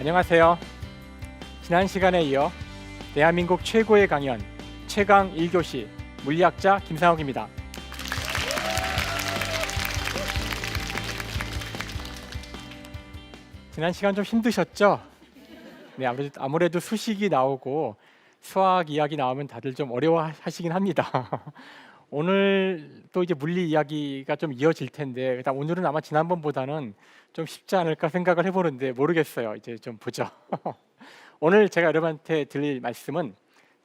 안녕하세요. 지난 시간에 이어 대한민국 최고의 강연 최강 1교시 물리학자 김상욱입니다. 지난 시간 좀 힘드셨죠? 네, 아무래도 수식이 나오고 수학 이야기 나오면 다들 좀 어려워하시긴 합니다. 오늘 또 이제 물리 이야기가 좀 이어질 텐데 일단 오늘은 아마 지난번보다는 좀 쉽지 않을까 생각을 해보는데 모르겠어요. 이제 좀 보죠. 오늘 제가 여러분한테 드릴 말씀은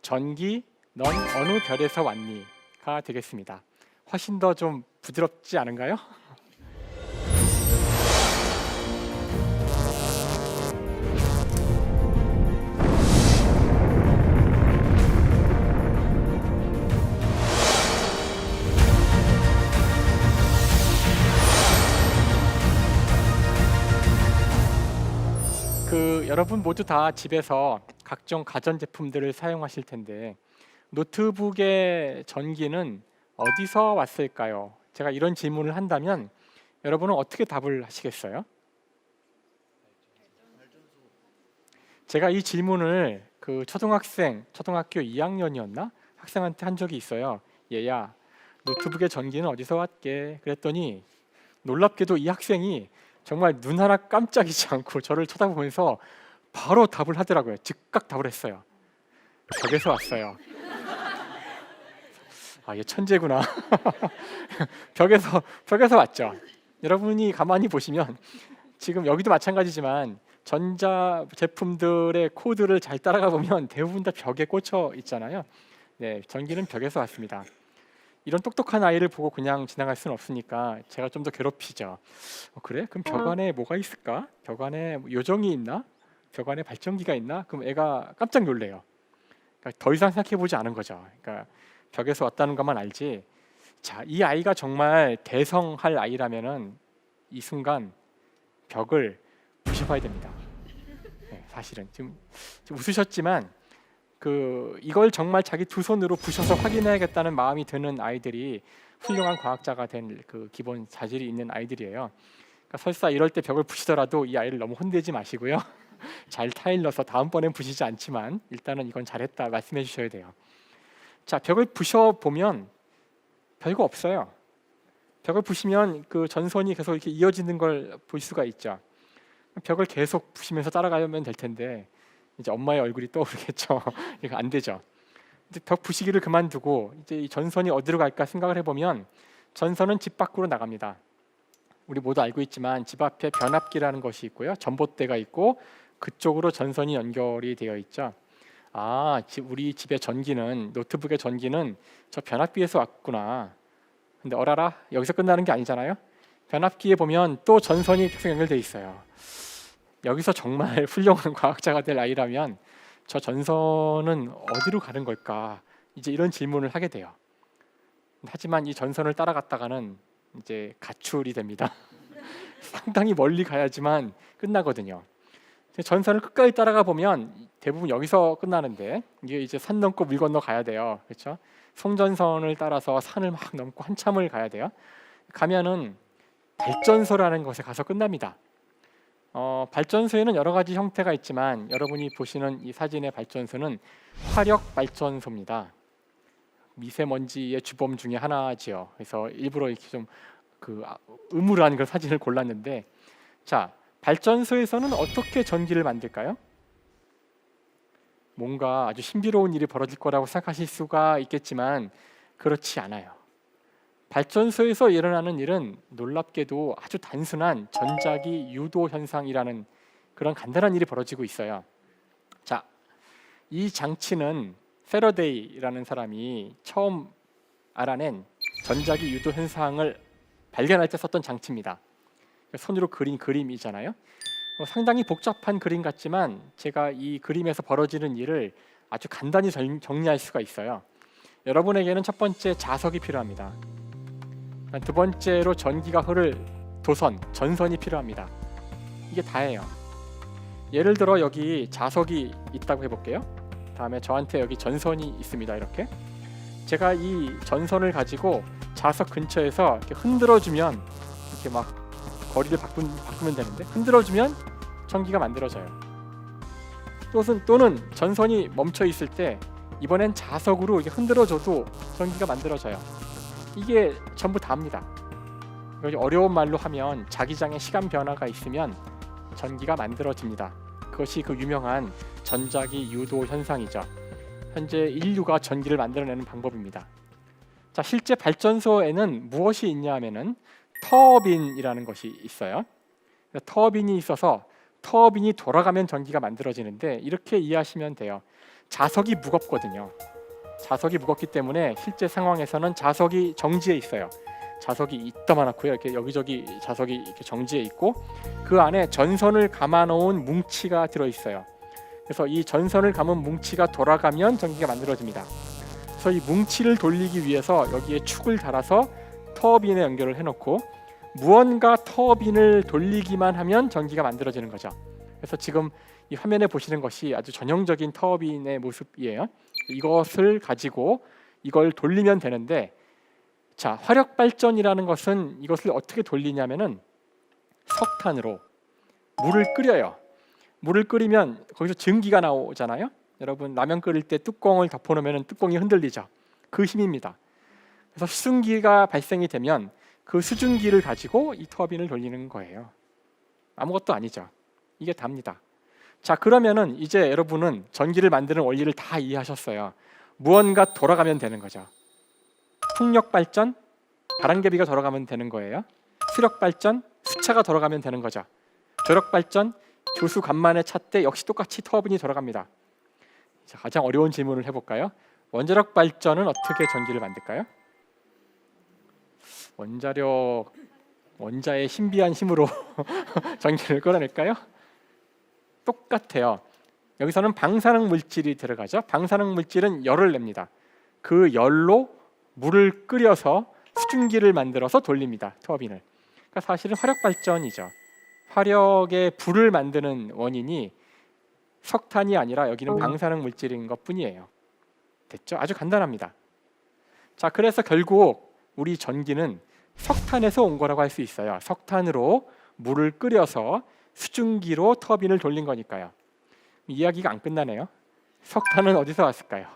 전기 넌 어느 별에서 왔니?가 되겠습니다. 훨씬 더 좀 부드럽지 않은가요? 여러분 모두 다 집에서 각종 가전제품들을 사용하실 텐데 노트북의 전기는 어디서 왔을까요? 제가 이런 질문을 한다면 여러분은 어떻게 답을 하시겠어요? 제가 이 질문을 초등학교 2학년이었나? 학생한테 한 적이 있어요. 얘야, 노트북의 전기는 어디서 왔게? 그랬더니 놀랍게도 이 학생이 정말 눈 하나 깜짝이지 않고 저를 쳐다보면서 바로 답을 하더라고요. 즉각 답을 했어요. 벽에서 왔어요. 아, 얘 천재구나. 벽에서 왔죠. 여러분이 가만히 보시면 지금 여기도 마찬가지지만 전자 제품들의 코드를 잘 따라가 보면 대부분 다 벽에 꽂혀 있잖아요. 네, 전기는 벽에서 왔습니다. 이런 똑똑한 아이를 보고 그냥 지나갈 수는 없으니까 제가 좀 더 괴롭히죠. 그래? 그럼 벽 안에 뭐가 있을까? 벽 안에 요정이 있나? 벽 안에 발전기가 있나? 그럼 애가 깜짝 놀래요. 그러니까 더 이상 생각해보지 않은 거죠. 그러니까 벽에서 왔다는 것만 알지. 자, 이 아이가 정말 대성할 아이라면은 이 순간 벽을 부셔봐야 됩니다. 네, 사실은 지금 웃으셨지만 이걸 정말 자기 두 손으로 부셔서 확인해야겠다는 마음이 드는 아이들이 훌륭한 과학자가 된 기본 자질이 있는 아이들이에요. 그러니까 설사 이럴 때 벽을 부시더라도 이 아이를 너무 혼내지 마시고요. 잘 타일러서 다음번엔 부시지 않지만 일단은 이건 잘했다 말씀해 주셔야 돼요. 자, 벽을 부셔 보면 별거 없어요. 벽을 부시면 전선이 계속 이렇게 이어지는 걸 볼 수가 있죠. 벽을 계속 부시면서 따라가면 될 텐데 이제 엄마의 얼굴이 떠오르겠죠. 이거 안 되죠. 이제 벽 부시기를 그만두고 이제 이 전선이 어디로 갈까 생각을 해보면 전선은 집 밖으로 나갑니다. 우리 모두 알고 있지만 집 앞에 변압기라는 것이 있고요, 전봇대가 있고 그쪽으로 전선이 연결이 되어 있죠. 아, 우리 집의 전기는, 노트북의 전기는 저 변압기에서 왔구나. 근데 어라라, 여기서 끝나는 게 아니잖아요. 변압기에 보면 또 전선이 계속 연결돼 있어요. 여기서 정말 훌륭한 과학자가 될 아이라면 저 전선은 어디로 가는 걸까? 이제 이런 질문을 하게 돼요. 하지만 이 전선을 따라갔다가는 이제 가출이 됩니다. 상당히 멀리 가야지만 끝나거든요. 전선을 끝까지 따라가 보면 대부분 여기서 끝나는데 이게 이제 산 넘고 물 건너 가야 돼요. 그렇죠? 송전선을 따라서 산을 막 넘고 한참을 가야 돼요. 가면은 발전소라는 곳에 가서 끝납니다. 발전소에는 여러 가지 형태가 있지만 여러분이 보시는 이 사진의 발전소는 화력 발전소입니다. 미세먼지의 주범 중에 하나지요. 그래서 일부러 이렇게 좀 음울한 그 사진을 골랐는데, 자, 발전소에서는 어떻게 전기를 만들까요? 뭔가 아주 신비로운 일이 벌어질 거라고 생각하실 수가 있겠지만 그렇지 않아요. 발전소에서 일어나는 일은 놀랍게도 아주 단순한 전자기 유도 현상이라는 그런 간단한 일이 벌어지고 있어요. 자, 이 장치는 패러데이라는 사람이 처음 알아낸 전자기 유도 현상을 발견할 때 썼던 장치입니다. 손으로 그린 그림이잖아요. 상당히 복잡한 그림 같지만 제가 이 그림에서 벌어지는 일을 아주 간단히 정리할 수가 있어요. 여러분에게는 첫 번째 자석이 필요합니다. 두 번째로 전기가 흐를 전선이 필요합니다. 이게 다예요. 예를 들어 여기 자석이 있다고 해볼게요. 다음에 저한테 여기 전선이 있습니다. 이렇게 제가 이 전선을 가지고 자석 근처에서 이렇게 흔들어주면 이렇게 막 거리를 바꾸면 되는데 흔들어주면 전기가 만들어져요. 또는 전선이 멈춰 있을 때 이번엔 자석으로 이렇게 흔들어줘도 전기가 만들어져요. 이게 전부 다입니다. 어려운 말로 하면 자기장에 시간 변화가 있으면 전기가 만들어집니다. 그것이 그 유명한 전자기 유도 현상이죠. 현재 인류가 전기를 만들어내는 방법입니다. 자, 실제 발전소에는 무엇이 있냐 하면은 터빈이라는 것이 있어요. 터빈이 있어서 터빈이 돌아가면 전기가 만들어지는데, 이렇게 이해하시면 돼요. 자석이 무겁거든요. 자석이 무겁기 때문에 실제 상황에서는 자석이 정지해 있어요. 자석이 이따만하고요. 이렇게 여기저기 자석이 이렇게 정지해 있고, 그 안에 전선을 감아놓은 뭉치가 들어 있어요. 그래서 이 전선을 감은 뭉치가 돌아가면 전기가 만들어집니다. 그래서 이 뭉치를 돌리기 위해서 여기에 축을 달아서 터빈에 연결을 해놓고 무언가 터빈을 돌리기만 하면 전기가 만들어지는 거죠. 그래서 지금 이 화면에 보시는 것이 아주 전형적인 터빈의 모습이에요. 이것을 가지고 이걸 돌리면 되는데, 자, 화력 발전이라는 것은 이것을 어떻게 돌리냐면은 석탄으로 물을 끓여요. 물을 끓이면 거기서 증기가 나오잖아요. 여러분, 라면 끓일 때 뚜껑을 덮어놓으면 뚜껑이 흔들리죠. 그 힘입니다. 그래서 수증기가 발생이 되면 그 수증기를 가지고 이 터빈을 돌리는 거예요. 아무것도 아니죠. 이게 답니다. 자, 그러면은 이제 여러분은 전기를 만드는 원리를 다 이해하셨어요. 무언가 돌아가면 되는 거죠. 풍력 발전, 바람개비가 돌아가면 되는 거예요. 수력 발전, 수차가 돌아가면 되는 거죠. 조력 발전, 교수 간만에 차 때 역시 똑같이 터빈이 돌아갑니다. 자, 가장 어려운 질문을 해볼까요? 원자력 발전은 어떻게 전기를 만들까요? 원자의 신비한 힘으로 전기를 끌어낼까요? 똑같아요. 여기서는 방사능 물질이 들어가죠. 방사능 물질은 열을 냅니다. 그 열로 물을 끓여서 수증기를 만들어서 돌립니다. 터빈을. 그러니까 사실은 화력 발전이죠. 화력의 불을 만드는 원인이 석탄이 아니라 여기는 방사능 물질인 것뿐이에요. 됐죠? 아주 간단합니다. 자, 그래서 결국 우리 전기는 석탄에서 온 거라고 할 수 있어요. 석탄으로 물을 끓여서 수증기로 터빈을 돌린 거니까요. 이야기가 안 끝나네요. 석탄은 어디서 왔을까요?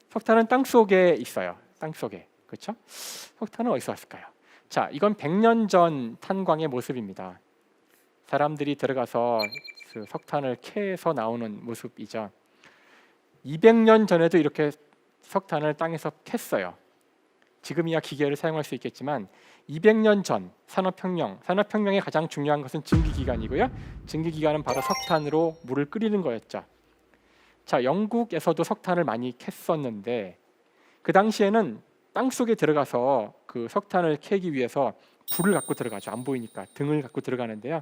석탄은 땅 속에 있어요. 땅 속에. 그렇죠? 석탄은 어디서 왔을까요? 자, 이건 100년 전 탄광의 모습입니다. 사람들이 들어가서 그 석탄을 캐서 나오는 모습이죠. 200년 전에도 이렇게 석탄을 땅에서 캤어요. 지금이야 기계를 사용할 수 있겠지만 200년 전 산업혁명의 가장 중요한 것은 증기기관이고요. 증기기관은 바로 석탄으로 물을 끓이는 거였죠. 자, 영국에서도 석탄을 많이 캤었는데 그 당시에는 땅속에 들어가서 그 석탄을 캐기 위해서 불을 갖고 들어가죠. 안 보이니까 등을 갖고 들어가는데요.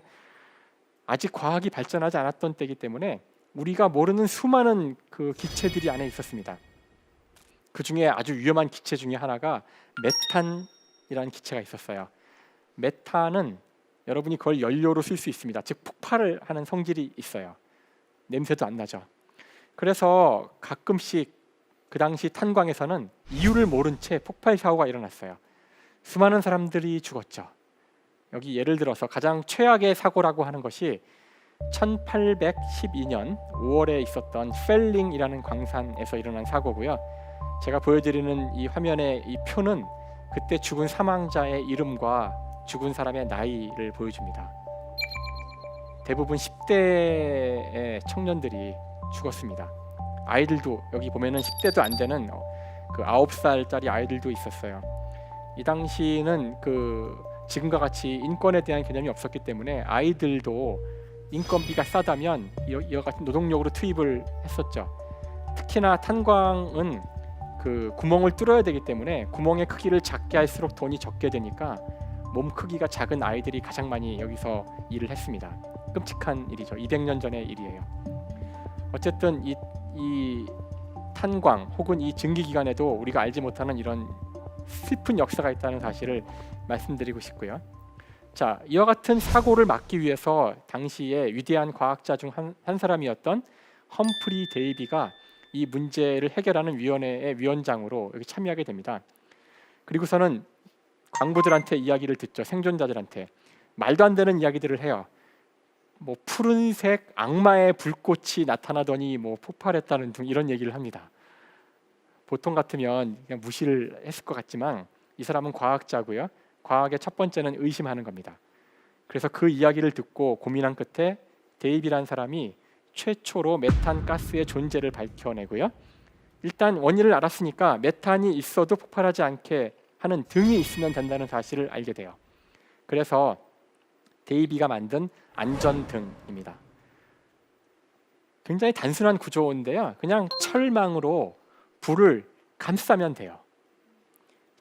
아직 과학이 발전하지 않았던 때이기 때문에 우리가 모르는 수많은 그 기체들이 안에 있었습니다. 그 중에 아주 위험한 기체 중에 하나가 메탄이라는 기체가 있었어요. 메탄은 여러분이 그걸 연료로 쓸 수 있습니다. 즉 폭발을 하는 성질이 있어요. 냄새도 안 나죠. 그래서 가끔씩 그 당시 탄광에서는 이유를 모른 채 폭발 사고가 일어났어요. 수많은 사람들이 죽었죠. 여기 예를 들어서 가장 최악의 사고라고 하는 것이 1812년 5월에 있었던 펠링이라는 광산에서 일어난 사고고요. 제가 보여드리는 이 화면의 이 표는 그때 죽은 사망자의 이름과 죽은 사람의 나이를 보여줍니다. 대부분 10대의 청년들이 죽었습니다. 아이들도 여기 보면은 10대도 안 되는 그 9살짜리 아이들도 있었어요. 이 당시는 그 지금과 같이 인권에 대한 개념이 없었기 때문에 아이들도 인건비가 싸다면 이와 같은 노동력으로 투입을 했었죠. 특히나 탄광은 그 구멍을 뚫어야 되기 때문에 구멍의 크기를 작게 할수록 돈이 적게 되니까 몸 크기가 작은 아이들이 가장 많이 여기서 일을 했습니다. 끔찍한 일이죠. 200년 전의 일이에요. 어쨌든 이 탄광 혹은 이 증기기관에도 우리가 알지 못하는 이런 슬픈 역사가 있다는 사실을 말씀드리고 싶고요. 자, 이와 같은 사고를 막기 위해서 당시에 위대한 과학자 중 한 사람이었던 험프리 데이비가 이 문제를 해결하는 위원회의 위원장으로 여기 참여하게 됩니다. 그리고서는 광부들한테 이야기를 듣죠. 생존자들한테 말도 안 되는 이야기들을 해요. 뭐 푸른색 악마의 불꽃이 나타나더니 뭐 폭발했다는 등 이런 얘기를 합니다. 보통 같으면 그냥 무시를 했을 것 같지만 이 사람은 과학자고요. 과학의 첫 번째는 의심하는 겁니다. 그래서 그 이야기를 듣고 고민한 끝에 데이비라는 사람이 최초로 메탄 가스의 존재를 밝혀내고요. 일단 원인을 알았으니까 메탄이 있어도 폭발하지 않게 하는 등이 있으면 된다는 사실을 알게 돼요. 그래서 데이비가 만든 안전등입니다. 굉장히 단순한 구조인데요. 그냥 철망으로 불을 감싸면 돼요.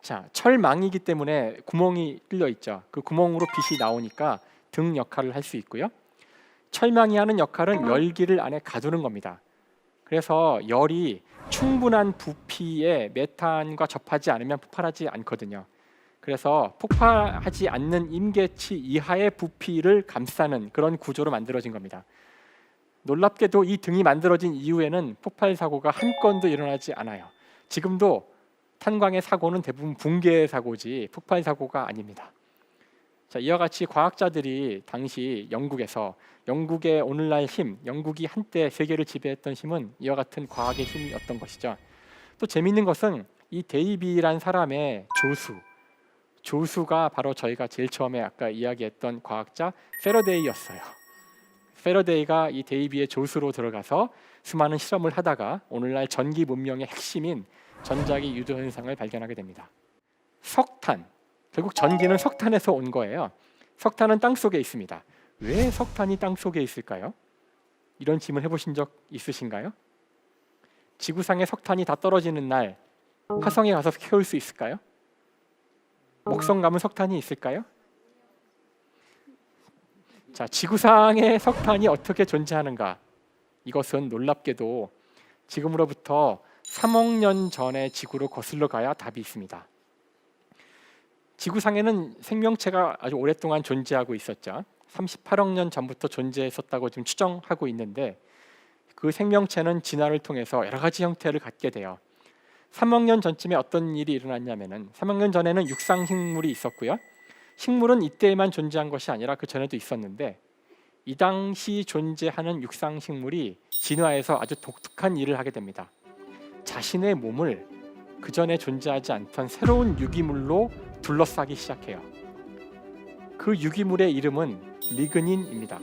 자, 철망이기 때문에 구멍이 뚫려 있죠. 그 구멍으로 빛이 나오니까 등 역할을 할 수 있고요. 철망이 하는 역할은 열기를 안에 가두는 겁니다. 그래서 열이 충분한 부피에 메탄과 접하지 않으면 폭발하지 않거든요. 그래서 폭발하지 않는 임계치 이하의 부피를 감싸는 그런 구조로 만들어진 겁니다. 놀랍게도 이 등이 만들어진 이후에는 폭발 사고가 한 건도 일어나지 않아요. 지금도 탄광의 사고는 대부분 붕괴 사고지 폭발 사고가 아닙니다. 자, 이와 같이 과학자들이 당시 영국의 오늘날 힘, 영국이 한때 세계를 지배했던 힘은 이와 같은 과학의 힘이었던 것이죠. 또 재미있는 것은 이 데이비란 사람의 조수가 바로 저희가 제일 처음에 아까 이야기했던 과학자 패러데이였어요. 패러데이가 이 데이비의 조수로 들어가서 수많은 실험을 하다가 오늘날 전기 문명의 핵심인 전자기 유도 현상을 발견하게 됩니다. 석탄, 결국 전기는 석탄에서 온 거예요. 석탄은 땅 속에 있습니다. 왜 석탄이 땅 속에 있을까요? 이런 질문 해보신 적 있으신가요? 지구상에 석탄이 다 떨어지는 날 화성에 가서 캐올 수 있을까요? 목성 가면 석탄이 있을까요? 자, 지구상에 석탄이 어떻게 존재하는가? 이것은 놀랍게도 지금으로부터 3억 년 전의 지구로 거슬러 가야 답이 있습니다. 지구상에는 생명체가 아주 오랫동안 존재하고 있었죠. 38억 년 전부터 존재했었다고 지금 추정하고 있는데 그 생명체는 진화를 통해서 여러 가지 형태를 갖게 돼요. 3억 년 전쯤에 어떤 일이 일어났냐면은 3억 년 전에는 육상식물이 있었고요. 식물은 이때에만 존재한 것이 아니라 그 전에도 있었는데 이 당시 존재하는 육상식물이 진화해서 아주 독특한 일을 하게 됩니다. 자신의 몸을 그 전에 존재하지 않던 새로운 유기물로 둘러싸기 시작해요. 그 유기물의 이름은 리그닌입니다.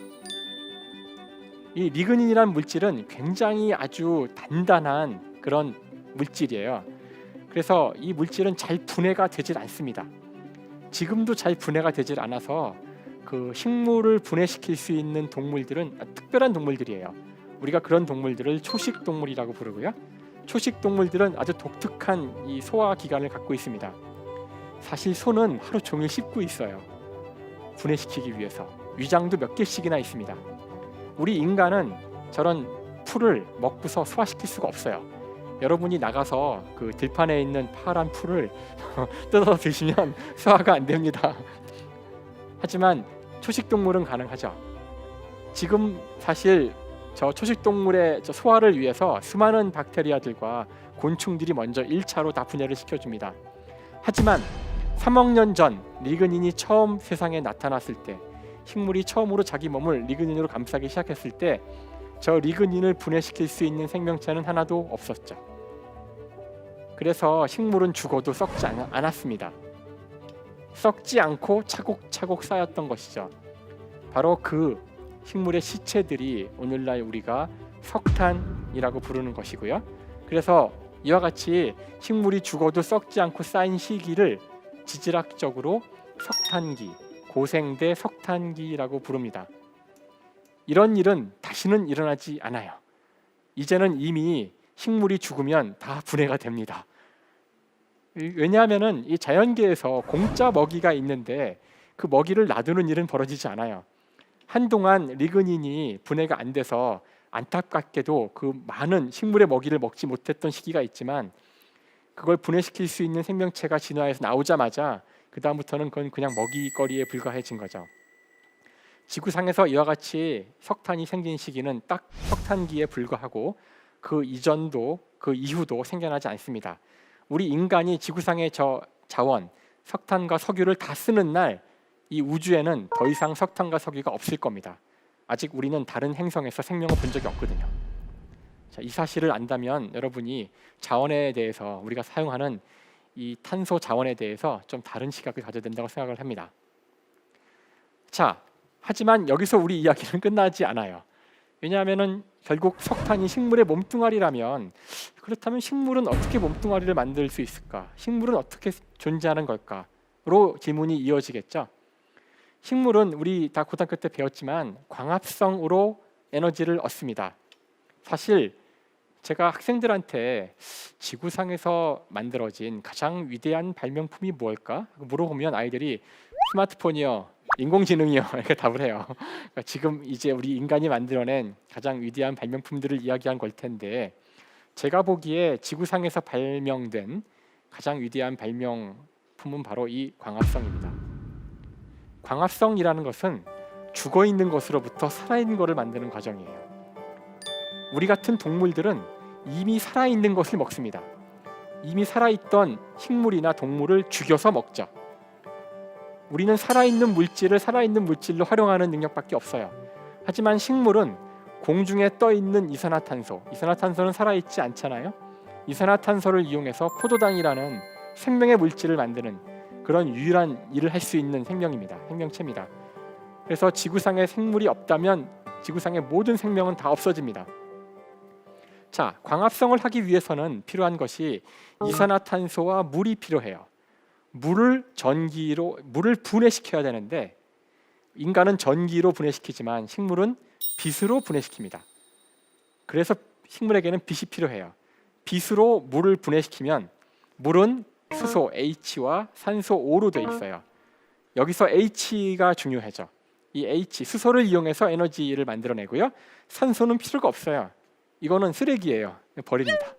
이 리그닌이라는 물질은 굉장히 아주 단단한 그런 물질이에요. 그래서 이 물질은 잘 분해가 되질 않습니다. 지금도 잘 분해가 되질 않아서 그 식물을 분해시킬 수 있는 동물들은 특별한 동물들이에요. 우리가 그런 동물들을 초식 동물이라고 부르고요. 초식 동물들은 아주 독특한 이 소화 기관을 갖고 있습니다. 사실 소는 하루 종일 씹고 있어요. 분해시키기 위해서. 위장도 몇 개씩이나 있습니다. 우리 인간은 저런 풀을 먹고서 소화시킬 수가 없어요. 여러분이 나가서 그 들판에 있는 파란 풀을 뜯어서 드시면 소화가 안 됩니다. 하지만 초식동물은 가능하죠. 지금 사실 저 초식동물의 저 소화를 위해서 수많은 박테리아들과 곤충들이 먼저 1차로 다 분해를 시켜줍니다. 하지만 3억 년 전 리그닌이 처음 세상에 나타났을 때, 식물이 처음으로 자기 몸을 리그닌으로 감싸기 시작했을 때 저 리그닌을 분해시킬 수 있는 생명체는 하나도 없었죠. 그래서 식물은 죽어도 썩지 않았습니다. 썩지 않고 차곡차곡 쌓였던 것이죠. 바로 그 식물의 시체들이 오늘날 우리가 석탄이라고 부르는 것이고요. 그래서 이와 같이 식물이 죽어도 썩지 않고 쌓인 시기를 지질학적으로 석탄기, 고생대 석탄기라고 부릅니다. 이런 일은 다시는 일어나지 않아요. 이제는 이미 식물이 죽으면 다 분해가 됩니다. 왜냐하면 이 자연계에서 공짜 먹이가 있는데 그 먹이를 놔두는 일은 벌어지지 않아요. 한동안 리그닌이 분해가 안 돼서 안타깝게도 그 많은 식물의 먹이를 먹지 못했던 시기가 있지만 그걸 분해시킬 수 있는 생명체가 진화해서 나오자마자 그 다음부터는 그건 그냥 먹이거리에 불과해진 거죠. 지구상에서 이와 같이 석탄이 생긴 시기는 딱 석탄기에 불과하고 그 이전도 그 이후도 생겨나지 않습니다. 우리 인간이 지구상의 저 자원, 석탄과 석유를 다 쓰는 날 이 우주에는 더 이상 석탄과 석유가 없을 겁니다. 아직 우리는 다른 행성에서 생명을 본 적이 없거든요. 자, 이 사실을 안다면 여러분이 자원에 대해서 우리가 사용하는 이 탄소 자원에 대해서 좀 다른 시각을 가져야 된다고 생각을 합니다. 자, 하지만 여기서 우리 이야기는 끝나지 않아요. 왜냐하면은 결국 석탄이 식물의 몸뚱아리라면, 그렇다면 식물은 어떻게 몸뚱아리를 만들 수 있을까? 식물은 어떻게 존재하는 걸까?로 질문이 이어지겠죠. 식물은 우리 다 고등학교 때 배웠지만 광합성으로 에너지를 얻습니다. 사실 제가 학생들한테 지구상에서 만들어진 가장 위대한 발명품이 무엇일까 물어보면 아이들이 스마트폰이요, 인공지능이요 이렇게 답을 해요. 그러니까 지금 이제 우리 인간이 만들어낸 가장 위대한 발명품들을 이야기한 걸 텐데, 제가 보기에 지구상에서 발명된 가장 위대한 발명품은 바로 이 광합성입니다. 광합성이라는 것은 죽어 있는 것으로부터 살아있는 것을 만드는 과정이에요. 우리 같은 동물들은 이미 살아있는 것을 먹습니다. 이미 살아있던 식물이나 동물을 죽여서 먹죠. 우리는 살아있는 물질을 살아있는 물질로 활용하는 능력밖에 없어요. 하지만 식물은 공중에 떠 있는 이산화탄소는 살아있지 않잖아요. 이산화탄소를 이용해서 포도당이라는 생명의 물질을 만드는 그런 유일한 일을 할 수 있는 생명체입니다. 그래서 지구상에 생물이 없다면 지구상의 모든 생명은 다 없어집니다. 자, 광합성을 하기 위해서는 필요한 것이 이산화탄소와 물이 필요해요. 물을 분해시켜야 되는데, 인간은 전기로 분해시키지만 식물은 빛으로 분해시킵니다. 그래서 식물에게는 빛이 필요해요. 빛으로 물을 분해시키면 물은 수소 H와 산소 O로 되어 있어요. 여기서 H가 중요하죠. 이 H, 수소를 이용해서 에너지를 만들어내고요. 산소는 필요가 없어요. 이거는 쓰레기예요. 버립니다.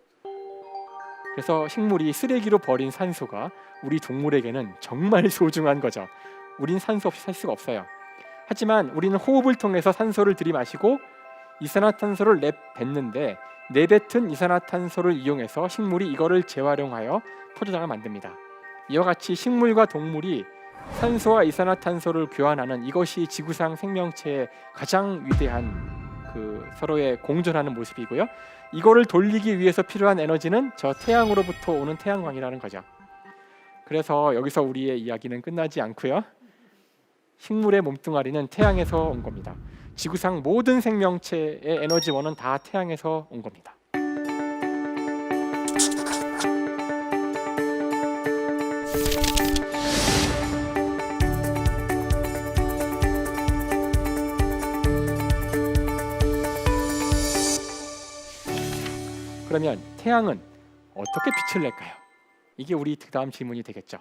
그래서 식물이 쓰레기로 버린 산소가 우리 동물에게는 정말 소중한 거죠. 우린 산소 없이 살 수가 없어요. 하지만 우리는 호흡을 통해서 산소를 들이마시고 이산화탄소를 내뱉는데, 내뱉은 이산화탄소를 이용해서 식물이 이거를 재활용하여 포도당을 만듭니다. 이와 같이 식물과 동물이 산소와 이산화탄소를 교환하는 이것이 지구상 생명체의 가장 위대한 서로의 공존하는 모습이고요. 이거를 돌리기 위해서 필요한 에너지는 저 태양으로부터 오는 태양광이라는 거죠. 그래서 여기서 우리의 이야기는 끝나지 않고요. 식물의 몸뚱아리는 태양에서 온 겁니다. 지구상 모든 생명체의 에너지원은 다 태양에서 온 겁니다. 그러면 태양은 어떻게 빛을 낼까요? 이게 우리 다음 질문이 되겠죠.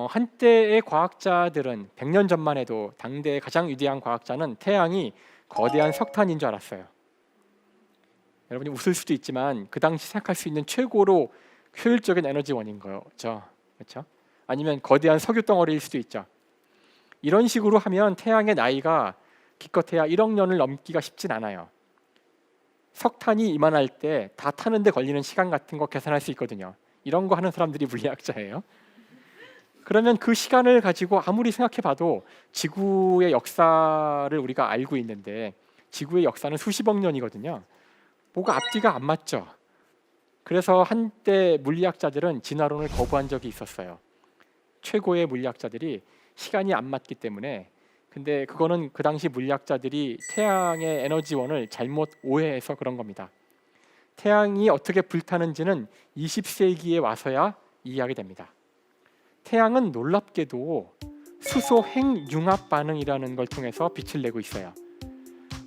한때의 과학자들은 100년 전만 해도 당대의 가장 위대한 과학자는 태양이 거대한 석탄인 줄 알았어요. 여러분이 웃을 수도 있지만 그 당시 생각할 수 있는 최고로 효율적인 에너지원인 거죠. 그렇죠? 아니면 거대한 석유 덩어리일 수도 있죠. 이런 식으로 하면 태양의 나이가 기껏해야 1억 년을 넘기가 쉽진 않아요. 석탄이 이만할 때 다 타는데 걸리는 시간 같은 거 계산할 수 있거든요. 이런 거 하는 사람들이 물리학자예요. 그러면 그 시간을 가지고 아무리 생각해봐도 지구의 역사를 우리가 알고 있는데 지구의 역사는 수십억 년이거든요. 뭐가 앞뒤가 안 맞죠. 그래서 한때 물리학자들은 진화론을 거부한 적이 있었어요. 최고의 물리학자들이 시간이 안 맞기 때문에. 근데 그거는 그 당시 물리학자들이 태양의 에너지원을 잘못 오해해서 그런 겁니다. 태양이 어떻게 불타는지는 20세기에 와서야 이해하게 됩니다. 태양은 놀랍게도 수소 핵융합 반응이라는 걸 통해서 빛을 내고 있어요.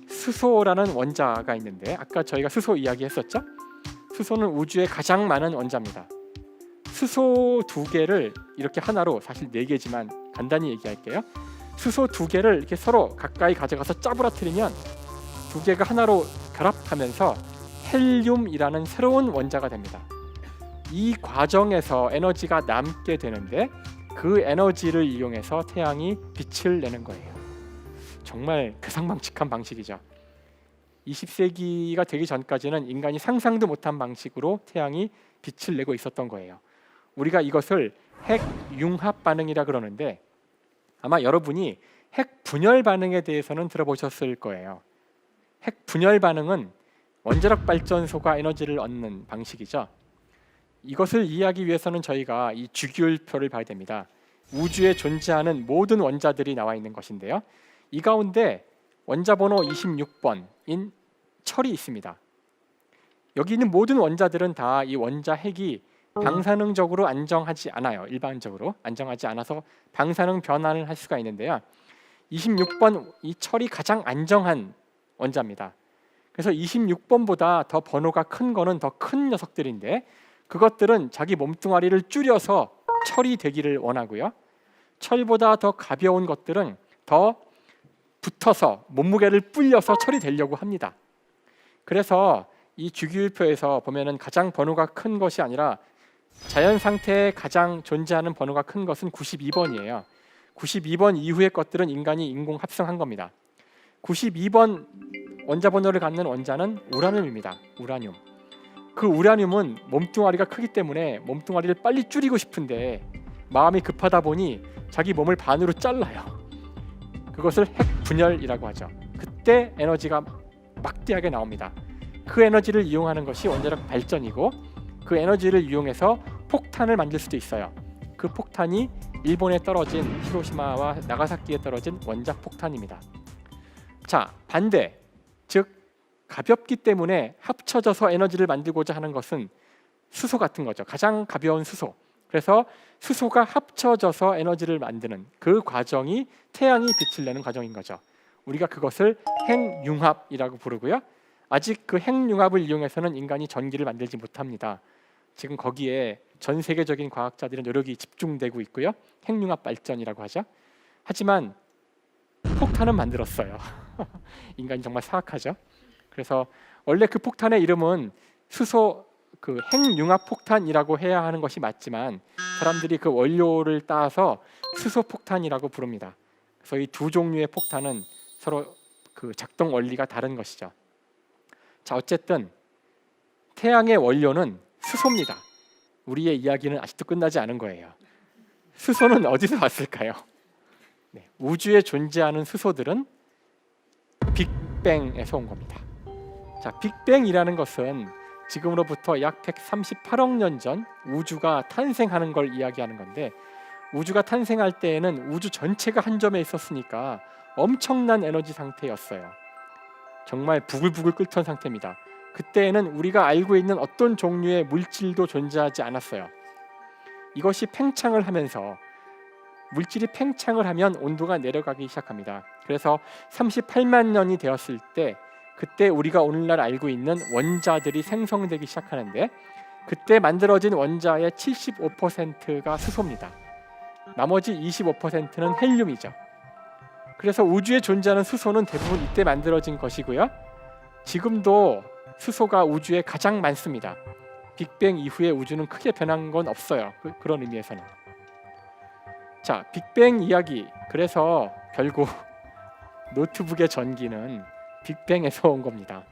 수소라는 원자가 있는데 아까 저희가 수소 이야기했었죠? 수소는 우주에 가장 많은 원자입니다. 수소 2개를 이렇게 하나로, 사실 4개지만 간단히 얘기할게요. 수소 2개를 이렇게 서로 가까이 가져가서 짜부라뜨리면 2개가 하나로 결합하면서 헬륨이라는 새로운 원자가 됩니다. 이 과정에서 에너지가 남게 되는데 그 에너지를 이용해서 태양이 빛을 내는 거예요. 정말 괴상망측한 방식이죠. 20세기가 되기 전까지는 인간이 상상도 못한 방식으로 태양이 빛을 내고 있었던 거예요. 우리가 이것을 핵융합 반응이라 그러는데 아마 여러분이 핵 분열 반응에 대해서는 들어보셨을 거예요. 핵 분열 반응은 원자력 발전소가 에너지를 얻는 방식이죠. 이것을 이해하기 위해서는 저희가 이 주기율표를 봐야 됩니다. 우주에 존재하는 모든 원자들이 나와 있는 것인데요. 이 가운데 원자 번호 26번인 철이 있습니다. 여기 있는 모든 원자들은 다 이 원자 핵이 방사능적으로 안정하지 않아요. 일반적으로 안정하지 않아서 방사능 변환을 할 수가 있는데요. 26번 이 철이 가장 안정한 원자입니다. 그래서 26번보다 더 번호가 큰 거는 더 큰 녀석들인데 그것들은 자기 몸뚱아리를 줄여서 철이 되기를 원하고요. 철보다 더 가벼운 것들은 더 붙어서 몸무게를 불려서 철이 되려고 합니다. 그래서 이 주기율표에서 보면은 가장 번호가 큰 것이 아니라 자연 상태에 가장 존재하는 번호가 큰 것은 92번이에요. 92번 이후의 것들은 인간이 인공 합성한 겁니다. 92번 원자 번호를 갖는 원자는 우라늄입니다. 우라늄. 그 우라늄은 몸뚱아리가 크기 때문에 몸뚱아리를 빨리 줄이고 싶은데 마음이 급하다 보니 자기 몸을 반으로 잘라요. 그것을 핵분열이라고 하죠. 그때 에너지가 막대하게 나옵니다. 그 에너지를 이용하는 것이 원자력 발전이고 그 에너지를 이용해서 폭탄을 만들 수도 있어요. 그 폭탄이 일본에 떨어진 히로시마와 나가사키에 떨어진 원자 폭탄입니다. 자, 반대, 즉 가볍기 때문에 합쳐져서 에너지를 만들고자 하는 것은 수소 같은 거죠. 가장 가벼운 수소. 그래서 수소가 합쳐져서 에너지를 만드는 그 과정이 태양이 빛을 내는 과정인 거죠. 우리가 그것을 핵융합이라고 부르고요. 아직 그 핵융합을 이용해서는 인간이 전기를 만들지 못합니다. 지금 거기에 전 세계적인 과학자들의 노력이 집중되고 있고요. 핵융합 발전이라고 하죠. 하지만 폭탄은 만들었어요. 인간이 정말 사악하죠. 그래서 원래 그 폭탄의 이름은 수소 그 핵융합 폭탄이라고 해야 하는 것이 맞지만 사람들이 그 원료를 따서 수소 폭탄이라고 부릅니다. 그래서 이 두 종류의 폭탄은 서로 그 작동 원리가 다른 것이죠. 자, 어쨌든 태양의 원료는 수소입니다. 우리의 이야기는 아직도 끝나지 않은 거예요. 수소는 어디서 왔을까요? 네, 우주에 존재하는 수소들은 빅뱅에서 온 겁니다. 자, 빅뱅이라는 것은 지금으로부터 약 138억 년 전 우주가 탄생하는 걸 이야기하는 건데 우주가 탄생할 때에는 우주 전체가 한 점에 있었으니까 엄청난 에너지 상태였어요. 정말 부글부글 끓던 상태입니다. 그때에는 우리가 알고 있는 어떤 종류의 물질도 존재하지 않았어요. 이것이 팽창을 하면서 물질이 팽창을 하면 온도가 내려가기 시작합니다. 그래서 38만 년이 되었을 때 그때 우리가 오늘날 알고 있는 원자들이 생성되기 시작하는데 그때 만들어진 원자의 75%가 수소입니다. 나머지 25%는 헬륨이죠. 그래서 우주에 존재하는 수소는 대부분 이때 만들어진 것이고요. 지금도 수소가 우주에 가장 많습니다. 빅뱅 이후에 우주는 크게 변한 건 없어요. 그런 의미에서는. 자, 빅뱅 이야기. 그래서 결국 노트북의 전기는 빅뱅에서 온 겁니다.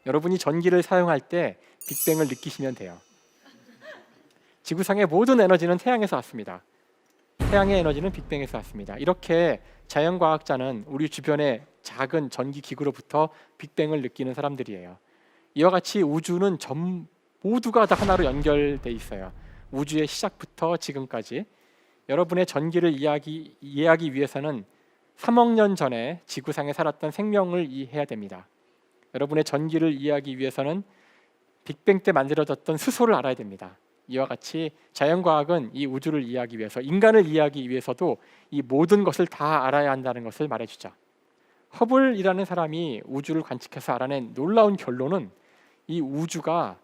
여러분이 전기를 사용할 때 빅뱅을 느끼시면 돼요. 지구상의 모든 에너지는 태양에서 왔습니다. 태양의 에너지는 빅뱅에서 왔습니다. 이렇게 자연과학자는 우리 주변의 작은 전기 기구로부터 빅뱅을 느끼는 사람들이에요. 이와 같이 우주는 모두가 다 하나로 연결돼 있어요. 우주의 시작부터 지금까지. 여러분의 전기를 이해하기 위해서는 3억 년 전에 지구상에 살았던 생명을 이해해야 됩니다. 여러분의 전기를 이해하기 위해서는 빅뱅 때 만들어졌던 수소를 알아야 됩니다. 이와 같이 자연과학은 이 우주를 이해하기 위해서, 인간을 이해하기 위해서도 이 모든 것을 다 알아야 한다는 것을 말해주죠. 허블이라는 사람이 우주를 관측해서 알아낸 놀라운 결론은 이 우주가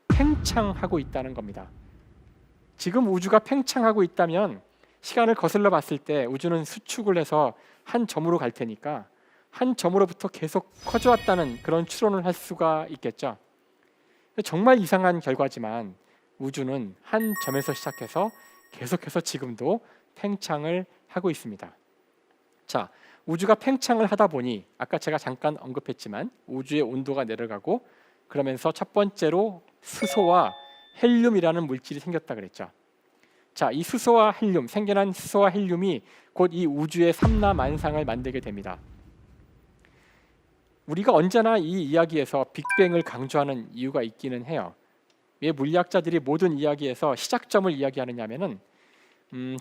팽창하고 있다는 겁니다. 지금 우주가 팽창하고 있다면 시간을 거슬러 봤을 때 우주는 수축을 해서 한 점으로 갈 테니까 한 점으로부터 계속 커져왔다는 그런 추론을 할 수가 있겠죠. 정말 이상한 결과지만 우주는 한 점에서 시작해서 계속해서 지금도 팽창을 하고 있습니다. 자, 우주가 팽창을 하다 보니 아까 제가 잠깐 언급했지만 우주의 온도가 내려가고 그러면서 첫 번째로 수소와 헬륨이라는 물질이 생겼다 그랬죠. 자, 이 수소와 헬륨, 생겨난 수소와 헬륨이 곧 이 우주의 삼라만상을 만들게 됩니다. 우리가 언제나 이 이야기에서 빅뱅을 강조하는 이유가 있기는 해요. 왜 물리학자들이 모든 이야기에서 시작점을 이야기하느냐면은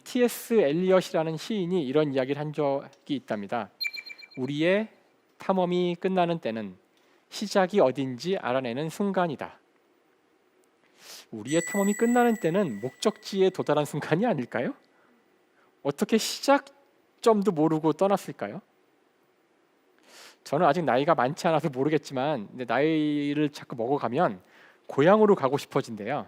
T.S. 엘리엇이라는 시인이 이런 이야기를 한 적이 있답니다. 우리의 탐험이 끝나는 때는 시작이 어딘지 알아내는 순간이다. 우리의 탐험이 끝나는 때는 목적지에 도달한 순간이 아닐까요? 어떻게 시작점도 모르고 떠났을까요? 저는 아직 나이가 많지 않아서 모르겠지만 나이를 자꾸 먹어가면 고향으로 가고 싶어진대요.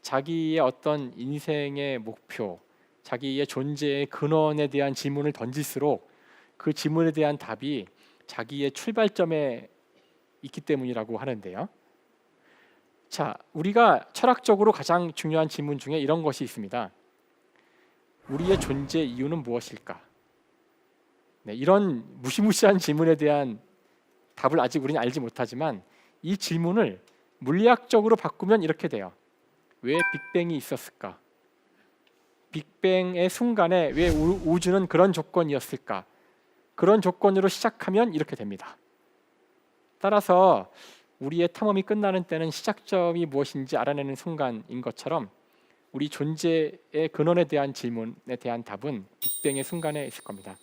자기의 어떤 인생의 목표, 자기의 존재의 근원에 대한 질문을 던질수록 그 질문에 대한 답이 자기의 출발점에 있기 때문이라고 하는데요. 자, 우리가 철학적으로 가장 중요한 질문 중에 이런 것이 있습니다. 우리의 존재 이유는 무엇일까? 네, 이런 무시무시한 질문에 대한 답을 아직 우리는 알지 못하지만 이 질문을 물리학적으로 바꾸면 이렇게 돼요. 왜 빅뱅이 있었을까? 빅뱅의 순간에 왜 우주는 그런 조건이었을까? 그런 조건으로 시작하면 이렇게 됩니다. 따라서 우리의 탐험이 끝나는 때는 시작점이 무엇인지 알아내는 순간인 것처럼 우리 존재의 근원에 대한 질문에 대한 답은 빅뱅의 순간에 있을 겁니다.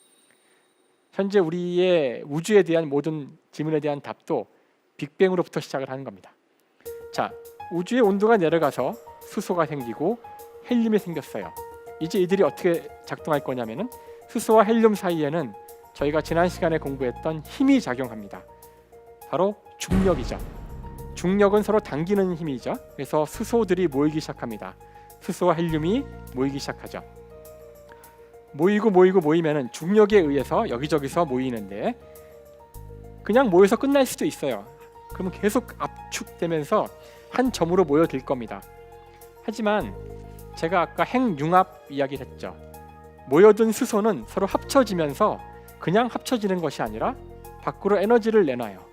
현재 우리의 우주에 대한 모든 질문에 대한 답도 빅뱅으로부터 시작을 하는 겁니다. 자, 우주의 온도가 내려가서 수소가 생기고 헬륨이 생겼어요. 이제 이들이 어떻게 작동할 거냐면은 수소와 헬륨 사이에는 저희가 지난 시간에 공부했던 힘이 작용합니다. 바로 중력이죠. 중력은 서로 당기는 힘이죠. 그래서 수소들이 모이기 시작합니다. 수소와 헬륨이 모이기 시작하죠. 모이면은 중력에 의해서 여기저기서 모이는데 그냥 모여서 끝날 수도 있어요. 그러면 계속 압축되면서 한 점으로 모여들 겁니다. 하지만 제가 아까 핵융합 이야기를 했죠. 모여든 수소는 서로 합쳐지면서 그냥 합쳐지는 것이 아니라 밖으로 에너지를 내놔요.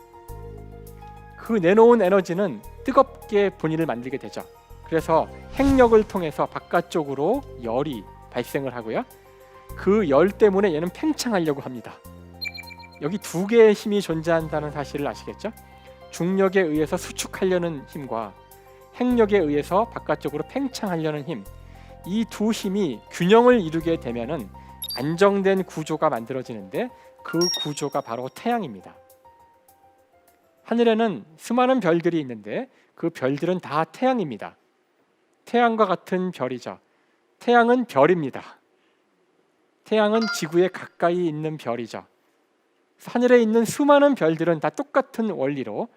그 내놓은 에너지는 뜨겁게 분위를 만들게 되죠. 그래서 핵력을 통해서 바깥쪽으로 열이 발생을 하고요. 그 열 때문에 얘는 팽창하려고 합니다. 여기 두 개의 힘이 존재한다는 사실을 아시겠죠? 중력에 의해서 수축하려는 힘과 핵력에 의해서 바깥쪽으로 팽창하려는 힘, 이 두 힘이 균형을 이루게 되면은 안정된 구조가 만들어지는데 그 구조가 바로 태양입니다. 하늘에는 수많은 별들이 있는데 그 별들은 다 태양입니다. 태양과 같은 별이죠. 태양은 별입니다. 태양은 지구에 가까이 있는 별이죠. 하늘에 있는 수많은 별들은 다 똑같은 원리로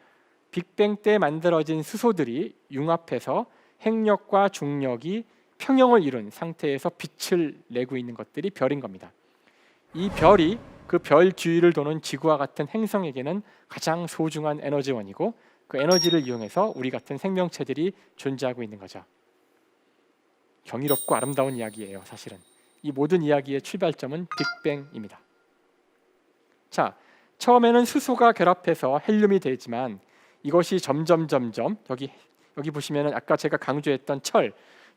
빅뱅 때 만들어진 수소들이 융합해서 핵력과 중력이 평형을 이룬 상태에서 빛을 내고 있는 것들이 별인 겁니다. 이 별이 그 별 주위를 도는 지구와 같은 행성에게는 가장 소중한 에너지원이고 그 에너지를 이용해서 우리 같은 생명체들이 존재하고 있는 거죠. 경이롭고 아름다운 이야기예요. 사실은 이 모든 이야기의 출발점은 빅뱅입니다. 자, 처음에는 수소가 결합해서 헬륨이 되지만 이것이 점점 여기 보시면은 아까 제가 강조했던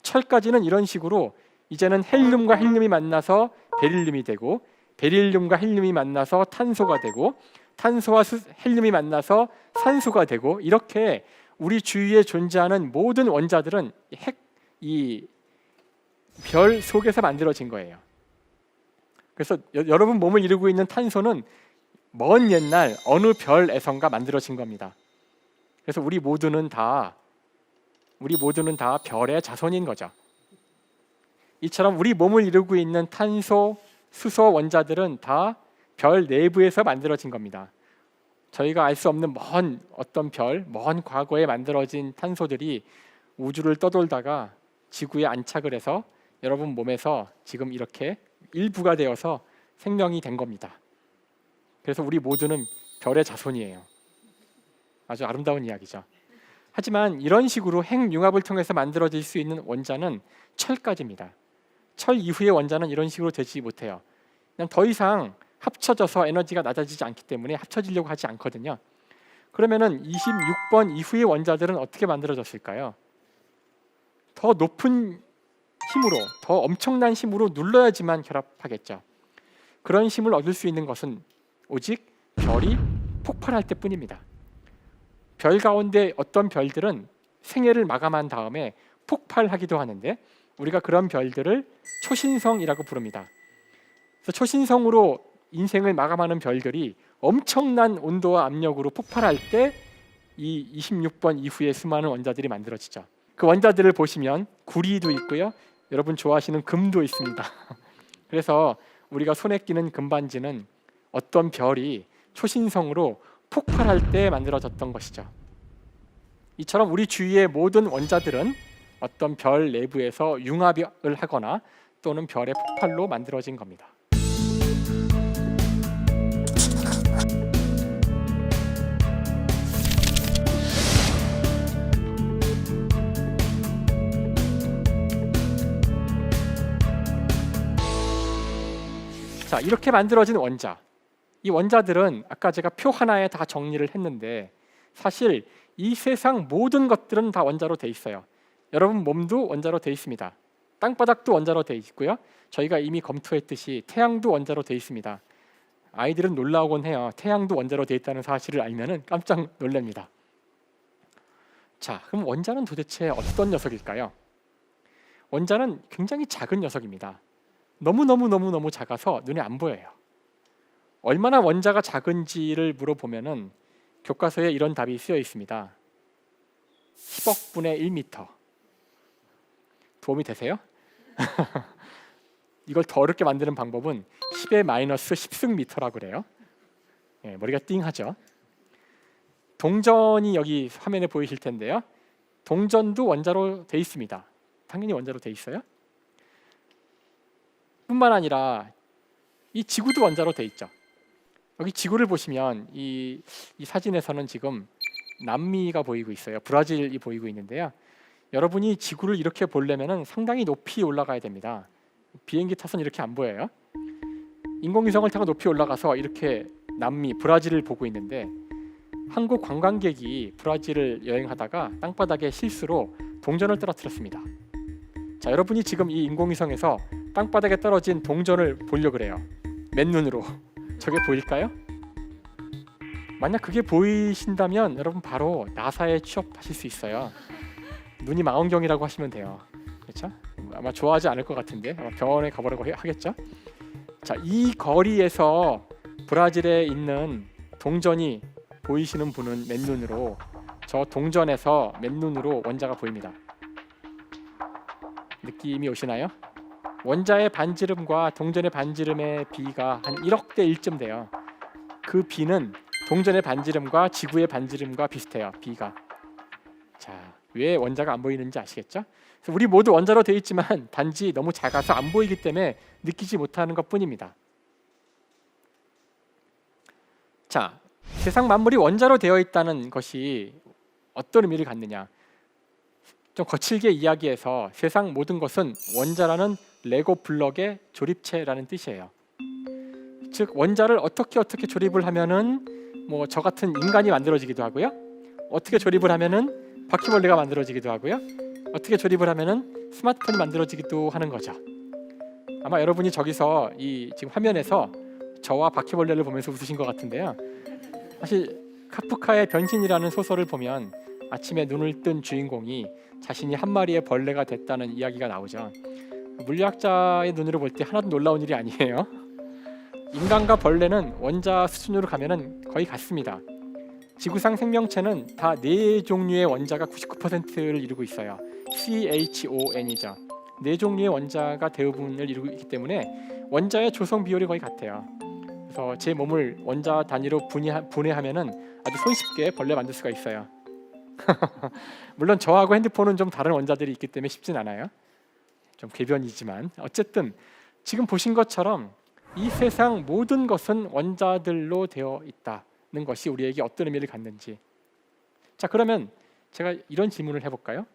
철까지는 이런 식으로 이제는 헬륨과 헬륨이 만나서 베릴륨이 되고 베릴륨과 헬륨이 만나서 탄소가 되고 탄소와 헬륨이 만나서 산소가 되고 이렇게 우리 주위에 존재하는 모든 원자들은 이 별 속에서 만들어진 거예요. 그래서 여러분 몸을 이루고 있는 탄소는 먼 옛날 어느 별에선가 만들어진 겁니다. 그래서 우리 모두는 다 별의 자손인 거죠. 이처럼 우리 몸을 이루고 있는 탄소, 수소 원자들은 다 별 내부에서 만들어진 겁니다. 저희가 알 수 없는 먼 과거에 만들어진 탄소들이 우주를 떠돌다가 지구에 안착을 해서 여러분 몸에서 지금 이렇게 일부가 되어서 생명이 된 겁니다. 그래서 우리 모두는 별의 자손이에요. 아주 아름다운 이야기죠. 하지만 이런 식으로 핵융합을 통해서 만들어질 수 있는 원자는 철까지입니다. 철 이후의 원자는 이런 식으로 되지 못해요. 그냥 더 이상 합쳐져서 에너지가 낮아지지 않기 때문에 합쳐지려고 하지 않거든요. 그러면은 26번 이후의 원자들은 어떻게 만들어졌을까요? 더 높은 힘으로, 더 엄청난 힘으로 눌러야지만 결합하겠죠. 그런 힘을 얻을 수 있는 것은 오직 별이 폭발할 때뿐입니다. 별 가운데 어떤 별들은 생애를 마감한 다음에 폭발하기도 하는데 우리가 그런 별들을 초신성이라고 부릅니다. 그래서 초신성으로 인생을 마감하는 별들이 엄청난 온도와 압력으로 폭발할 때 이 26번 이후에 수많은 원자들이 만들어지죠. 그 원자들을 보시면 구리도 있고요. 여러분 좋아하시는 금도 있습니다. 그래서 우리가 손에 끼는 금반지는 어떤 별이 초신성으로 폭발할 때 만들어졌던 것이죠. 이처럼 우리 주위의 모든 원자들은 어떤 별 내부에서 융합을 하거나 또는 별의 폭발로 만들어진 겁니다. 자, 이렇게 만들어진 원자, 이 원자들은 아까 제가 표 하나에 다 정리를 했는데 사실 이 세상 모든 것들은 다 원자로 돼 있어요. 여러분 몸도 원자로 돼 있습니다. 땅바닥도 원자로 돼 있고요. 저희가 이미 검토했듯이 태양도 원자로 돼 있습니다. 아이들은 놀라곤 해요. 태양도 원자로 돼 있다는 사실을 알면은 깜짝 놀랍니다. 자, 그럼 원자는 도대체 어떤 녀석일까요? 원자는 굉장히 작은 녀석입니다. 너무 작아서 눈에 안 보여요. 얼마나 원자가 작은지를 물어보면은 교과서에 이런 답이 쓰여 있습니다. 10억 분의 1m. 도움이 되세요? 이걸 더 어렵게 만드는 방법은 10의 마이너스 10승 미터라고 그래요. 예, 머리가 띵하죠. 동전이 여기 화면에 보이실 텐데요. 동전도 원자로 돼 있습니다. 당연히 원자로 돼 있어요. 뿐만 아니라 이 지구도 원자로 돼 있죠. 여기 지구를 보시면 이 사진에서는 지금 남미가 보이고 있어요. 브라질이 보이고 있는데요. 여러분이 지구를 이렇게 보려면 상당히 높이 올라가야 됩니다. 비행기 타선 이렇게 안 보여요. 인공위성을 타고 높이 올라가서 이렇게 남미, 브라질을 보고 있는데 한국 관광객이 브라질을 여행하다가 땅바닥에 실수로 동전을 떨어뜨렸습니다. 자, 여러분이 지금 이 인공위성에서 땅바닥에 떨어진 동전을 보려고 그래요. 맨눈으로. 저게 보일까요? 만약 그게 보이신다면 여러분 바로 나사에 취업하실 수 있어요. 눈이 망원경이라고 하시면 돼요. 그렇죠? 아마 좋아하지 않을 것 같은데 아마 병원에 가보라고 하겠죠? 자, 이 거리에서 브라질에 있는 동전이 보이시는 분은 맨눈으로, 저 동전에서 맨눈으로 원자가 보입니다. 느낌이 오시나요? 원자의 반지름과 동전의 반지름의 비가 한 1억 대 1쯤 돼요. 그 비는 동전의 반지름과 지구의 반지름과 비슷해요. 비가. 자, 왜 원자가 안 보이는지 아시겠죠? 그래서 우리 모두 원자로 되어 있지만 단지 너무 작아서 안 보이기 때문에 느끼지 못하는 것뿐입니다. 자, 세상 만물이 원자로 되어 있다는 것이 어떤 의미를 갖느냐? 좀 거칠게 이야기해서 세상 모든 것은 원자라는 레고 블럭의 조립체라는 뜻이에요. 즉 원자를 어떻게 조립을 하면은 뭐 저 같은 인간이 만들어지기도 하고요. 어떻게 조립을 하면은 바퀴벌레가 만들어지기도 하고요. 어떻게 조립을 하면은 스마트폰이 만들어지기도 하는 거죠. 아마 여러분이 저기서 이 지금 화면에서 저와 바퀴벌레를 보면서 웃으신 것 같은데요. 사실 카프카의 변신이라는 소설을 보면 아침에 눈을 뜬 주인공이 자신이 한 마리의 벌레가 됐다는 이야기가 나오죠. 물리학자의 눈으로 볼 때 하나도 놀라운 일이 아니에요. 인간과 벌레는 원자 수준으로 가면은 거의 같습니다. 지구상 생명체는 다 네 종류의 원자가 99%를 이루고 있어요. CHON이죠. 네 종류의 원자가 대부분을 이루고 있기 때문에 원자의 조성 비율이 거의 같아요. 그래서 제 몸을 원자 단위로 분해하면은 아주 손쉽게 벌레 만들 수가 있어요. 물론 저하고 핸드폰은 좀 다른 원자들이 있기 때문에 쉽진 않아요. 좀 궤변이지만 어쨌든 지금 보신 것처럼 이 세상 모든 것은 원자들로 되어 있다는 것이 우리에게 어떤 의미를 갖는지. 자, 그러면 제가 이런 질문을 해볼까요?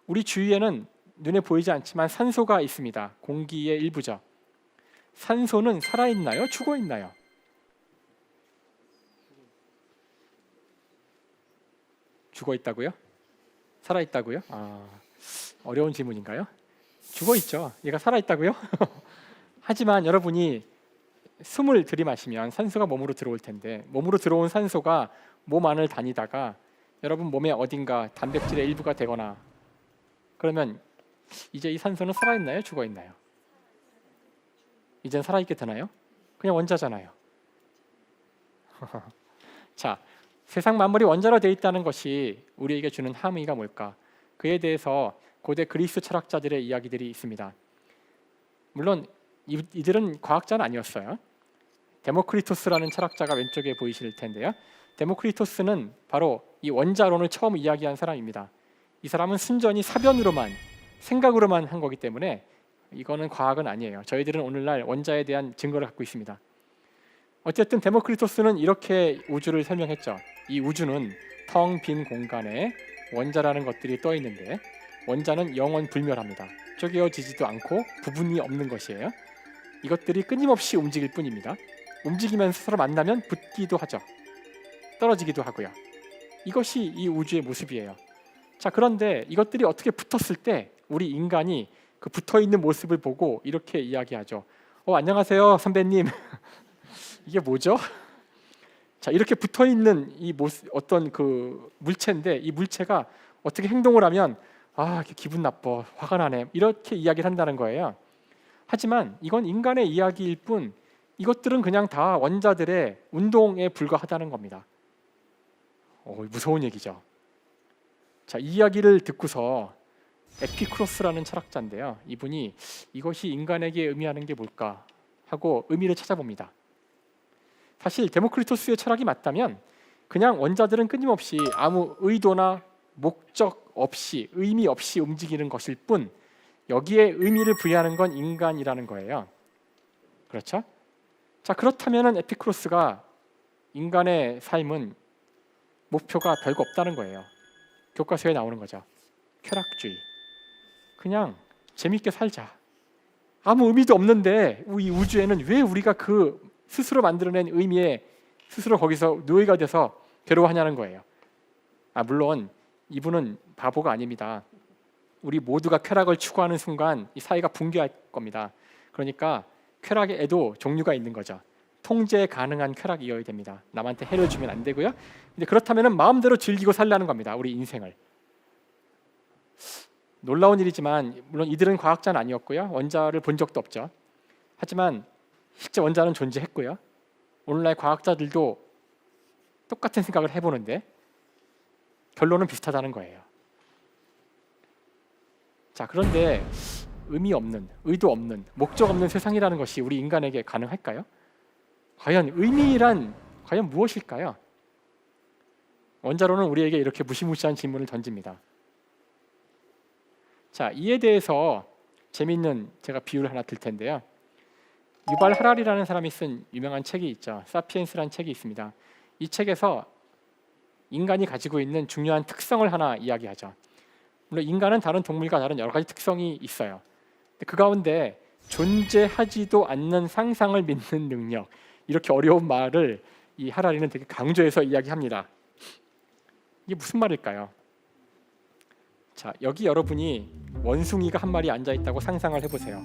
우리 주위에는 눈에 보이지 않지만 산소가 있습니다. 공기의 일부죠. 산소는 살아있나요? 죽어있나요? 죽어있다고요? 살아있다고요? 어려운 질문인가요? 죽어 있죠. 얘가 살아 있다고요? 하지만 여러분이 숨을 들이마시면 산소가 몸으로 들어올 텐데 몸으로 들어온 산소가 몸 안을 다니다가 여러분 몸의 어딘가 단백질의 일부가 되거나 그러면 이제 이 산소는 살아있나요? 죽어있나요? 이젠 살아있게 되나요? 그냥 원자잖아요. 자, 세상 만물이 원자로 되어 있다는 것이 우리에게 주는 함의가 뭘까? 그에 대해서 고대 그리스 철학자들의 이야기들이 있습니다. 물론 이들은 과학자는 아니었어요. 데모크리토스라는 철학자가 왼쪽에 보이실 텐데요. 데모크리토스는 바로 이 원자론을 처음 이야기한 사람입니다. 이 사람은 순전히 사변으로만 생각으로만 한 거기 때문에 이거는 과학은 아니에요. 저희들은 오늘날 원자에 대한 증거를 갖고 있습니다. 어쨌든 데모크리토스는 이렇게 우주를 설명했죠. 이 우주는 텅 빈 공간에 원자라는 것들이 떠 있는데 원자는 영원 불멸합니다. 쪼개어지지도 않고 부분이 없는 것이에요. 이것들이 끊임없이 움직일 뿐입니다. 움직이면서 서로 만나면 붙기도 하죠. 떨어지기도 하고요. 이것이 이 우주의 모습이에요. 자, 그런데 이것들이 어떻게 붙었을 때 우리 인간이 그 붙어있는 모습을 보고 이렇게 이야기하죠. 안녕하세요 선배님. 이게 뭐죠? 자, 이렇게 붙어있는 이 모습, 어떤 그 물체인데 이 물체가 어떻게 행동을 하면 기분 나빠, 화가 나네, 이렇게 이야기를 한다는 거예요. 하지만 이건 인간의 이야기일 뿐 이것들은 그냥 다 원자들의 운동에 불과하다는 겁니다. 무서운 얘기죠. 자, 이 이야기를 듣고서 에피쿠로스라는 철학자인데요. 이분이 이것이 인간에게 의미하는 게 뭘까 하고 의미를 찾아봅니다. 사실 데모크리토스의 철학이 맞다면 그냥 원자들은 끊임없이 아무 의도나 목적 없이 의미 없이 움직이는 것일 뿐 여기에 의미를 부여하는 건 인간이라는 거예요. 그렇죠? 자, 그렇다면 에피쿠로스가 인간의 삶은 목표가 별거 없다는 거예요. 교과서에 나오는 거죠. 쾌락주의. 그냥 재밌게 살자. 아무 의미도 없는데 이 우주에는 왜 우리가 그 스스로 만들어낸 의미에 스스로 거기서 노예가 돼서 괴로워하냐는 거예요. 물론 이분은 바보가 아닙니다. 우리 모두가 쾌락을 추구하는 순간 이 사회가 붕괴할 겁니다. 그러니까 쾌락에도 종류가 있는 거죠. 통제 가능한 쾌락이어야 됩니다. 남한테 해를 주면 안 되고요. 근데 그렇다면 마음대로 즐기고 살라는 겁니다. 우리 인생을. 놀라운 일이지만 물론 이들은 과학자는 아니었고요. 원자를 본 적도 없죠. 하지만 실제 원자는 존재했고요. 오늘날 과학자들도 똑같은 생각을 해보는데 결론은 비슷하다는 거예요. 자, 그런데 의미 없는, 의도 없는, 목적 없는 세상이라는 것이 우리 인간에게 가능할까요? 과연 의미란 과연 무엇일까요? 원자론은 우리에게 이렇게 무시무시한 질문을 던집니다. 자, 이에 대해서 재미있는 제가 비유를 하나 들 텐데요. 유발 하라리라는 사람이 쓴 유명한 책이 있죠. 사피엔스라는 책이 있습니다. 이 책에서 인간이 가지고 있는 중요한 특성을 하나 이야기하죠. 물론 인간은 다른 동물과 다른 여러 가지 특성이 있어요. 그 가운데 존재하지도 않는 상상을 믿는 능력, 이렇게 어려운 말을 이 하라리는 되게 강조해서 이야기합니다. 이게 무슨 말일까요? 자, 여기 여러분이 원숭이가 한 마리 앉아 있다고 상상을 해보세요.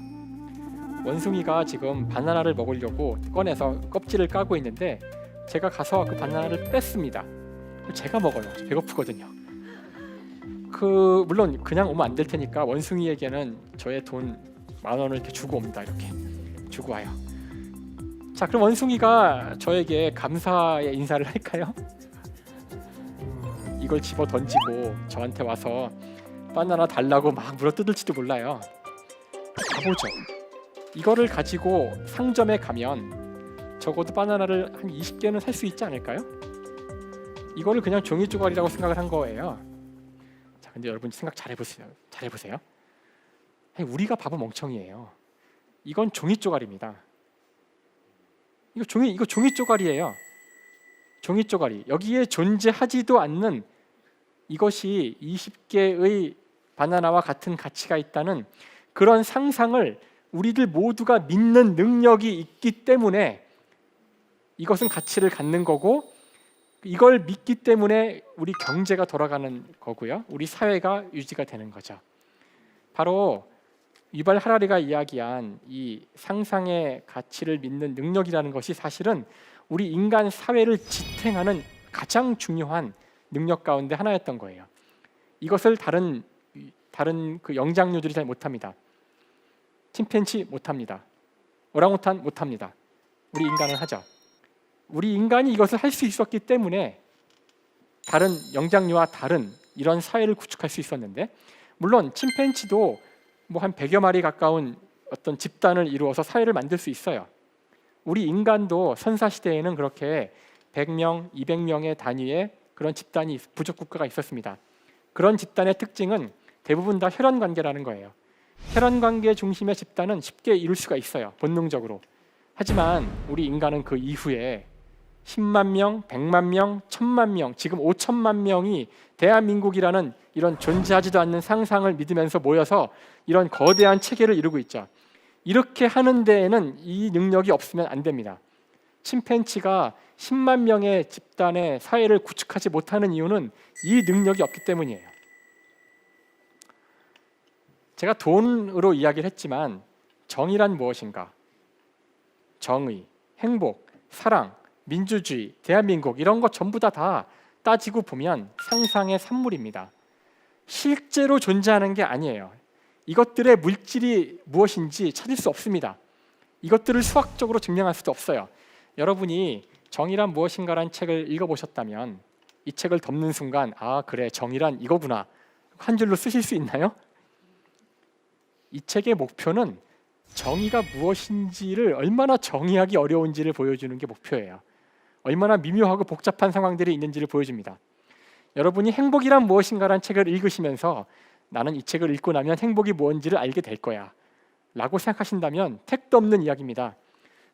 원숭이가 지금 바나나를 먹으려고 꺼내서 껍질을 까고 있는데 제가 가서 그 바나나를 뺐습니다. 제가 먹어요. 배고프거든요. 물론 그냥 오면 안 될 테니까 원숭이에게는 저의 돈 10,000원을 이렇게 주고 옵니다. 이렇게 주고 와요. 자, 그럼 원숭이가 저에게 감사의 인사를 할까요? 이걸 집어 던지고 저한테 와서 바나나 달라고 막 물어뜯을지도 몰라요. 가보죠. 이거를 가지고 상점에 가면 적어도 바나나를 한 20개는 살 수 있지 않을까요? 이거를 그냥 종이 조각이라고 생각을 한 거예요. 자, 근데 여러분 생각 잘 해보세요. 우리가 바보 멍청이에요. 이건 종이 조각입니다. 이거 종이 조각이에요. 종이 조각이 여기에 존재하지도 않는 이것이 20개의 바나나와 같은 가치가 있다는 그런 상상을 우리들 모두가 믿는 능력이 있기 때문에 이것은 가치를 갖는 거고 이걸 믿기 때문에 우리 경제가 돌아가는 거고요. 우리 사회가 유지가 되는 거죠. 바로 유발 하라리가 이야기한 이 상상의 가치를 믿는 능력이라는 것이 사실은 우리 인간 사회를 지탱하는 가장 중요한 능력 가운데 하나였던 거예요. 이것을 다른 그 영장류들이 잘 못합니다. 침팬지 못합니다. 오랑우탄 못합니다. 우리 인간은 하죠. 우리 인간이 이것을 할 수 있었기 때문에 다른 영장류와 다른 이런 사회를 구축할 수 있었는데, 물론 침팬지도 뭐 한 100여 마리 가까운 어떤 집단을 이루어서 사회를 만들 수 있어요. 우리 인간도 선사시대에는 그렇게 100명, 200명의 단위의 그런 집단이, 부족 국가가 있었습니다. 그런 집단의 특징은 대부분 다 혈연관계라는 거예요. 혈연관계 중심의 집단은 쉽게 이룰 수가 있어요, 본능적으로. 하지만 우리 인간은 그 이후에 10만 명, 100만 명, 1000만 명, 지금 5천만 명이 대한민국이라는 이런 존재하지도 않는 상상을 믿으면서 모여서 이런 거대한 체계를 이루고 있죠. 이렇게 하는 데에는 이 능력이 없으면 안 됩니다. 침팬지가 10만 명의 집단의 사회를 구축하지 못하는 이유는 이 능력이 없기 때문이에요. 제가 돈으로 이야기를 했지만 정의란 무엇인가? 정의, 행복, 사랑, 민주주의, 대한민국 이런 것 전부 다 따지고 보면 상상의 산물입니다. 실제로 존재하는 게 아니에요. 이것들의 물질이 무엇인지 찾을 수 없습니다. 이것들을 수학적으로 증명할 수도 없어요. 여러분이 정의란 무엇인가라는 책을 읽어보셨다면 이 책을 덮는 순간 아 그래 정의란 이거구나 한 줄로 쓰실 수 있나요? 이 책의 목표는 정의가 무엇인지를 얼마나 정의하기 어려운지를 보여주는 게 목표예요. 얼마나 미묘하고 복잡한 상황들이 있는지를 보여줍니다. 여러분이 행복이란 무엇인가라는 책을 읽으시면서 나는 이 책을 읽고 나면 행복이 뭔지를 알게 될 거야 라고 생각하신다면 택도 없는 이야기입니다.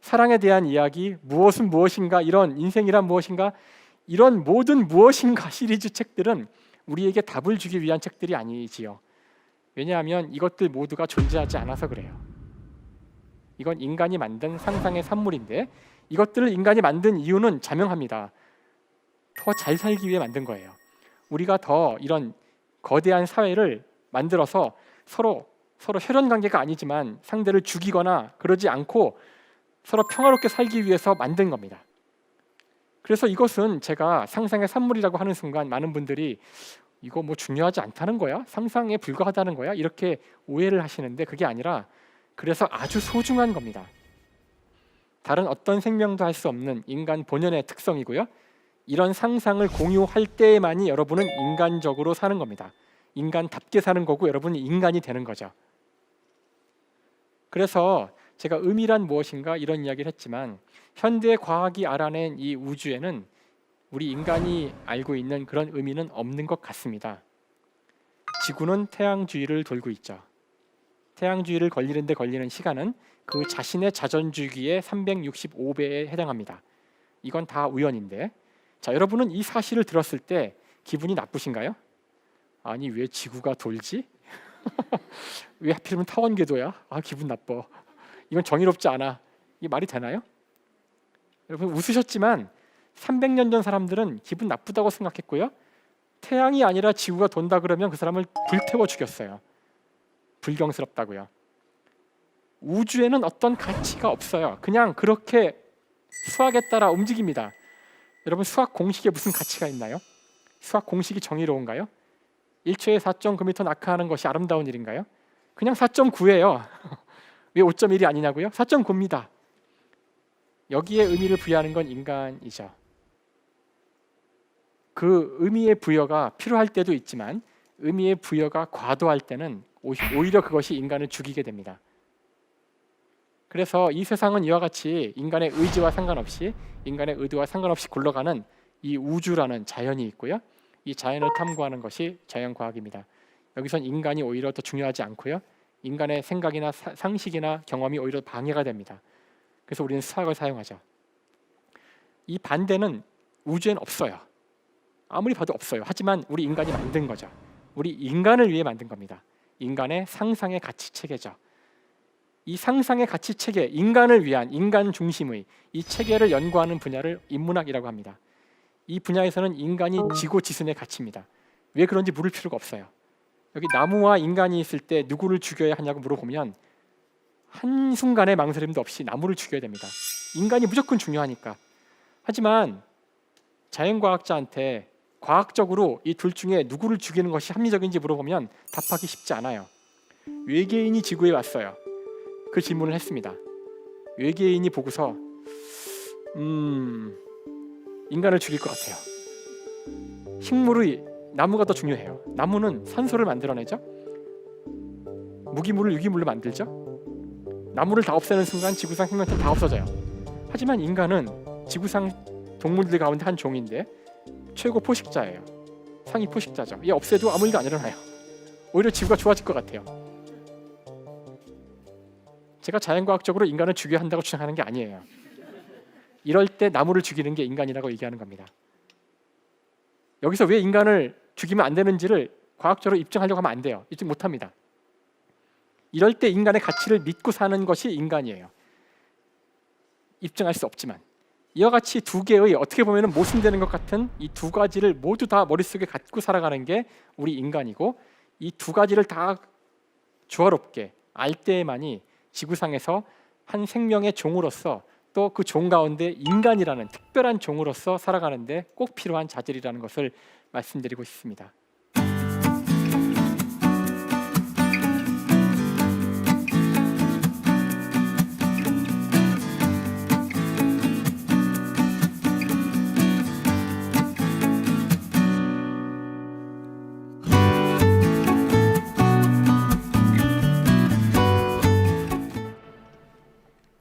사랑에 대한 이야기, 무엇은 무엇인가, 이런 인생이란 무엇인가, 이런 모든 무엇인가 시리즈 책들은 우리에게 답을 주기 위한 책들이 아니지요. 왜냐하면 이것들 모두가 존재하지 않아서 그래요. 이건 인간이 만든 상상의 산물인데 이것들을 인간이 만든 이유는 자명합니다. 더 잘 살기 위해 만든 거예요. 우리가 더 이런 거대한 사회를 만들어서 서로 혈연관계가 아니지만 상대를 죽이거나 그러지 않고 서로 평화롭게 살기 위해서 만든 겁니다. 그래서 이것은 제가 상상의 산물이라고 하는 순간 많은 분들이 이거 뭐 중요하지 않다는 거야? 상상에 불과하다는 거야? 이렇게 오해를 하시는데 그게 아니라 그래서 아주 소중한 겁니다. 다른 어떤 생명도 할 수 없는 인간 본연의 특성이고요. 이런 상상을 공유할 때만이 여러분은 인간적으로 사는 겁니다. 인간답게 사는 거고 여러분이 인간이 되는 거죠. 그래서 제가 의미란 무엇인가 이런 이야기를 했지만 현대 과학이 알아낸 이 우주에는 우리 인간이 알고 있는 그런 의미는 없는 것 같습니다. 지구는 태양 주위를 돌고 있죠. 태양 주위를 걸리는데 걸리는 시간은 그 자신의 자전 주기의 365배에 해당합니다. 이건 다 우연인데, 자 여러분은 이 사실을 들었을 때 기분이 나쁘신가요? 아니 왜 지구가 돌지? 왜 하필이면 타원 궤도야? 아 기분 나빠. 이건 정의롭지 않아. 이게 말이 되나요? 여러분 웃으셨지만 300년 전 사람들은 기분 나쁘다고 생각했고요. 태양이 아니라 지구가 돈다 그러면 그 사람을 불태워 죽였어요. 불경스럽다고요. 우주에는 어떤 가치가 없어요. 그냥 그렇게 수학에 따라 움직입니다. 여러분 수학 공식에 무슨 가치가 있나요? 수학 공식이 정의로운가요? 1초에 4.9m 낙하하는 것이 아름다운 일인가요? 그냥 4.9예요. 왜 5.1이 아니냐고요? 4.9입니다. 여기에 의미를 부여하는 건 인간이죠. 그 의미의 부여가 필요할 때도 있지만 의미의 부여가 과도할 때는 오히려 그것이 인간을 죽이게 됩니다. 그래서 이 세상은 이와 같이 인간의 의지와 상관없이 인간의 의도와 상관없이 굴러가는 이 우주라는 자연이 있고요. 이 자연을 탐구하는 것이 자연과학입니다. 여기선 인간이 오히려 더 중요하지 않고요. 인간의 생각이나 상식이나 경험이 오히려 방해가 됩니다. 그래서 우리는 수학을 사용하죠. 이 반대는 우주엔 없어요. 아무리 봐도 없어요. 하지만 우리 인간이 만든 거죠. 우리 인간을 위해 만든 겁니다. 인간의 상상의 가치 체계죠. 이 상상의 가치 체계, 인간을 위한 인간 중심의 이 체계를 연구하는 분야를 인문학이라고 합니다. 이 분야에서는 인간이 지고지순의 가치입니다. 왜 그런지 물을 필요가 없어요. 여기 나무와 인간이 있을 때 누구를 죽여야 하냐고 물어보면 한순간의 망설임도 없이 나무를 죽여야 됩니다. 인간이 무조건 중요하니까. 하지만 자연과학자한테 과학적으로 이 둘 중에 누구를 죽이는 것이 합리적인지 물어보면 답하기 쉽지 않아요. 외계인이 지구에 왔어요. 그 질문을 했습니다. 외계인이 보고서 인간을 죽일 것 같아요. 식물의 나무가 더 중요해요. 나무는 산소를 만들어내죠. 무기물을 유기물로 만들죠. 나무를 다 없애는 순간 지구상 생명체 다 없어져요. 하지만 인간은 지구상 동물들 가운데 한 종인데 최고 포식자예요. 상위 포식자죠. 얘 없애도 아무 일도 안 일어나요. 오히려 지구가 좋아질 것 같아요. 제가 자연과학적으로 인간을 죽여야 한다고 주장하는 게 아니에요. 이럴 때 나무를 죽이는 게 인간이라고 얘기하는 겁니다. 여기서 왜 인간을 죽이면 안 되는지를 과학적으로 입증하려고 하면 안 돼요. 입증 못합니다. 이럴 때 인간의 가치를 믿고 사는 것이 인간이에요. 입증할 수 없지만 이와 같이 두 개의 어떻게 보면 모순되는 것 같은 이 두 가지를 모두 다 머릿속에 갖고 살아가는 게 우리 인간이고, 이 두 가지를 다 조화롭게 알 때에만이 지구상에서 한 생명의 종으로서, 또 그 종 가운데 인간이라는 특별한 종으로서 살아가는데 꼭 필요한 자질이라는 것을 말씀드리고 싶습니다.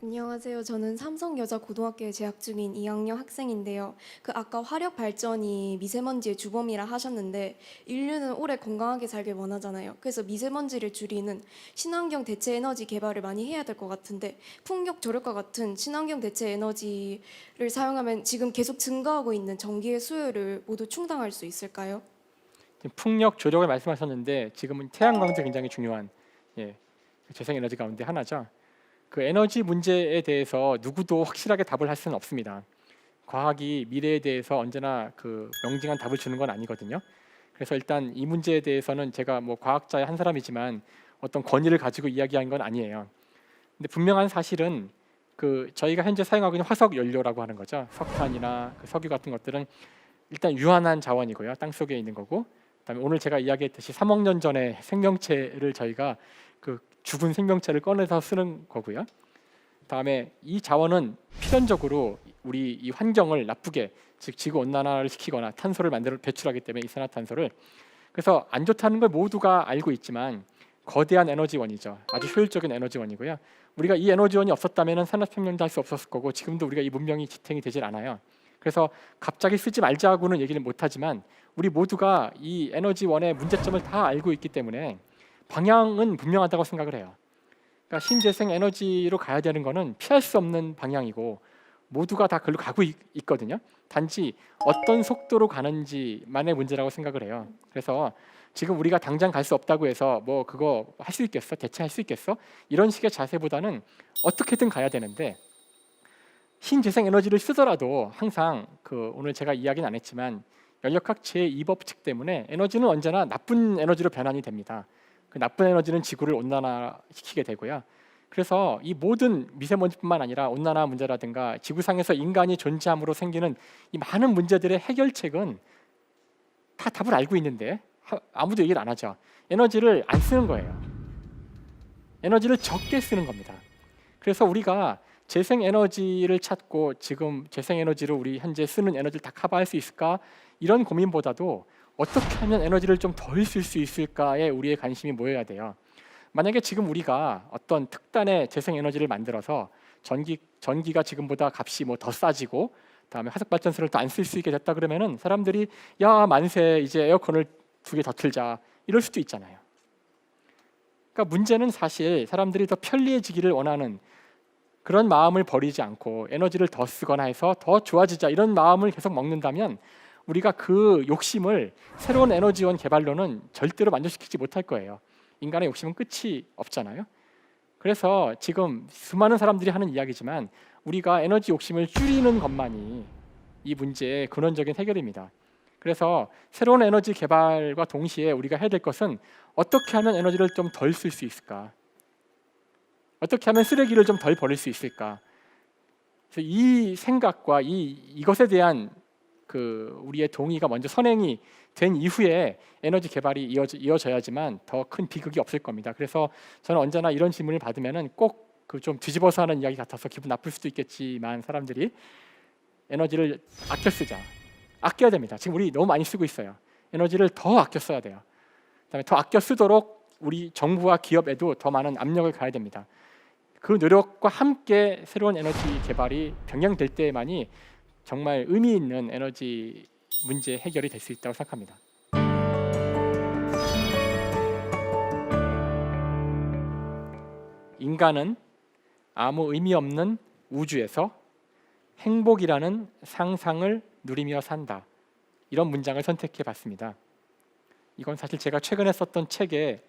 안녕하세요. 저는 삼성여자고등학교에 재학 중인 2학년 학생인데요. 아까 화력 발전이 미세먼지의 주범이라 하셨는데, 인류는 오래 건강하게 살길 원하잖아요. 그래서 미세먼지를 줄이는 친환경 대체 에너지 개발을 많이 해야 될 것 같은데, 풍력 조력과 같은 친환경 대체 에너지를 사용하면 지금 계속 증가하고 있는 전기의 수요를 모두 충당할 수 있을까요? 풍력 조력을 말씀하셨는데, 지금은 태양광도 굉장히 중요한 재생에너지 가운데 하나죠. 그 에너지 문제에 대해서 누구도 확실하게 답을 할 수는 없습니다. 과학이 미래에 대해서 언제나 그 명징한 답을 주는 건 아니거든요. 그래서 일단 이 문제에 대해서는 제가 뭐 과학자의 한 사람이지만 어떤 권위를 가지고 이야기한 건 아니에요. 근데 분명한 사실은 그 저희가 현재 사용하고 있는 화석 연료라고 하는 거죠. 석탄이나 그 석유 같은 것들은 일단 유한한 자원이고요. 땅 속에 있는 거고, 그다음에 오늘 제가 이야기했듯이 3억 년 전에 생명체를 저희가 그 죽은 생명체를 꺼내서 쓰는 거고요. 다음에 이 자원은 필연적으로 우리 이 환경을 나쁘게, 즉 지구 온난화를 시키거나 탄소를 배출하기 때문에 이산화탄소를, 그래서 안 좋다는 걸 모두가 알고 있지만 거대한 에너지원이죠. 아주 효율적인 에너지원이고요. 우리가 이 에너지원이 없었다면 산업혁명도 할 수 없었을 거고, 지금도 우리가 이 문명이 지탱이 되질 않아요. 그래서 갑자기 쓰지 말자고는 얘기를 못하지만 우리 모두가 이 에너지원의 문제점을 다 알고 있기 때문에 방향은 분명하다고 생각을 해요. 그러니까 신재생 에너지로 가야 되는 거는 피할 수 없는 방향이고 모두가 다 그걸로 가고 있거든요. 단지 어떤 속도로 가는지만의 문제라고 생각을 해요. 그래서 지금 우리가 당장 갈 수 없다고 해서 뭐 그거 할 수 있겠어? 대체할 수 있겠어? 이런 식의 자세보다는 어떻게든 가야 되는데, 신재생 에너지를 쓰더라도 항상 그 오늘 제가 이야기는 안 했지만 연력학 제2법칙 때문에 에너지는 언제나 나쁜 에너지로 변환이 됩니다. 그 나쁜 에너지는 지구를 온난화시키게 되고요. 그래서 이 모든 미세먼지뿐만 아니라 온난화 문제라든가 지구상에서 인간이 존재함으로 생기는 이 많은 문제들의 해결책은 다 답을 알고 있는데 아무도 얘기를 안 하죠. 에너지를 안 쓰는 거예요. 에너지를 적게 쓰는 겁니다. 그래서 우리가 재생에너지를 찾고 지금 재생에너지로 우리 현재 쓰는 에너지를 다 커버할 수 있을까? 이런 고민보다도 어떻게 하면 에너지를 좀 덜 쓸 수 있을까에 우리의 관심이 모여야 돼요. 만약에 지금 우리가 어떤 특단의 재생에너지를 만들어서 전기가 지금보다 값이 뭐 더 싸지고 그다음에 화석발전소를 또 안 쓸 수 있게 됐다 그러면은 사람들이 야 만세 이제 에어컨을 2개 더 틀자 이럴 수도 있잖아요. 그러니까 문제는 사실 사람들이 더 편리해지기를 원하는 그런 마음을 버리지 않고 에너지를 더 쓰거나 해서 더 좋아지자 이런 마음을 계속 먹는다면 우리가 그 욕심을 새로운 에너지원 개발로는 절대로 만족시키지 못할 거예요. 인간의 욕심은 끝이 없잖아요. 그래서 지금 수많은 사람들이 하는 이야기지만 우리가 에너지 욕심을 줄이는 것만이 이 문제의 근원적인 해결입니다. 그래서 새로운 에너지 개발과 동시에 우리가 해야 될 것은 어떻게 하면 에너지를 좀 덜 쓸 수 있을까? 어떻게 하면 쓰레기를 좀 덜 버릴 수 있을까? 그래서 이 생각과 이것에 대한 우리의 동의가 먼저 선행이 된 이후에 에너지 개발이 이어져야지만 더 큰 비극이 없을 겁니다. 그래서 저는 언제나 이런 질문을 받으면은 꼭 좀 뒤집어서 하는 이야기 같아서 기분 나쁠 수도 있겠지만 사람들이 에너지를 아껴 쓰자. 아껴야 됩니다. 지금 우리 너무 많이 쓰고 있어요. 에너지를 더 아껴 써야 돼요. 그다음에 더 아껴 쓰도록 우리 정부와 기업에도 더 많은 압력을 가해야 됩니다. 그 노력과 함께 새로운 에너지 개발이 병행될 때만이 정말 의미 있는 에너지 문제 해결이 될 수 있다고 생각합니다. 인간은 아무 의미 없는 우주에서 행복이라는 상상을 누리며 산다. 이런 문장을 선택해 봤습니다. 이건 사실 제가 최근에 썼던 책의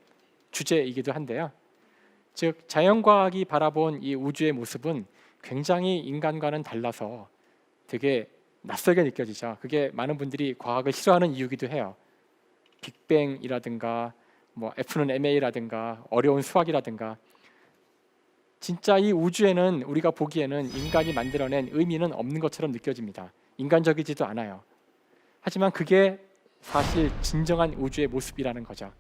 주제이기도 한데요. 즉 자연과학이 바라본 이 우주의 모습은 굉장히 인간과는 달라서 되게 낯설게 느껴지죠. 그게 많은 분들이 과학을 싫어하는 이유기도 해요. 빅뱅이라든가 뭐 F는 MA라든가 어려운 수학이라든가 진짜 이 우주에는 우리가 보기에는 인간이 만들어낸 의미는 없는 것처럼 느껴집니다. 인간적이지도 않아요. 하지만 그게 사실 진정한 우주의 모습이라는 거죠.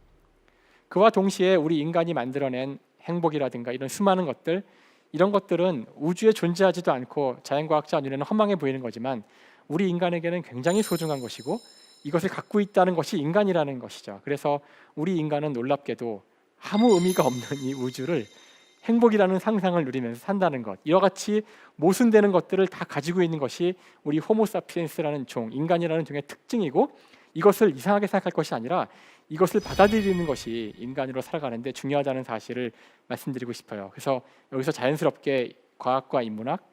그와 동시에 우리 인간이 만들어낸 행복이라든가 이런 수많은 것들, 이런 것들은 우주에 존재하지도 않고 자연과학자 눈에는 허망해 보이는 거지만 우리 인간에게는 굉장히 소중한 것이고 이것을 갖고 있다는 것이 인간이라는 것이죠. 그래서 우리 인간은 놀랍게도 아무 의미가 없는 이 우주를 행복이라는 상상을 누리면서 산다는 것, 이와 같이 모순되는 것들을 다 가지고 있는 것이 우리 호모사피엔스라는 종, 인간이라는 종의 특징이고, 이것을 이상하게 생각할 것이 아니라 이것을 받아들이는 것이 인간으로 살아가는데 중요하다는 사실을 말씀드리고 싶어요. 그래서 여기서 자연스럽게 과학과 인문학,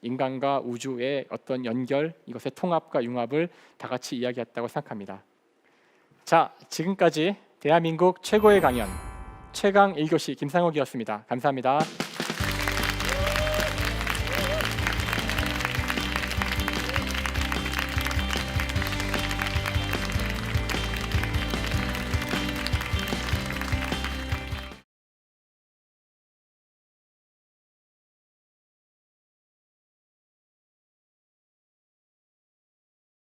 인간과 우주의 어떤 연결, 이것의 통합과 융합을 다 같이 이야기했다고 생각합니다. 자, 지금까지 대한민국 최고의 강연 최강 1교시 김상욱이었습니다. 감사합니다.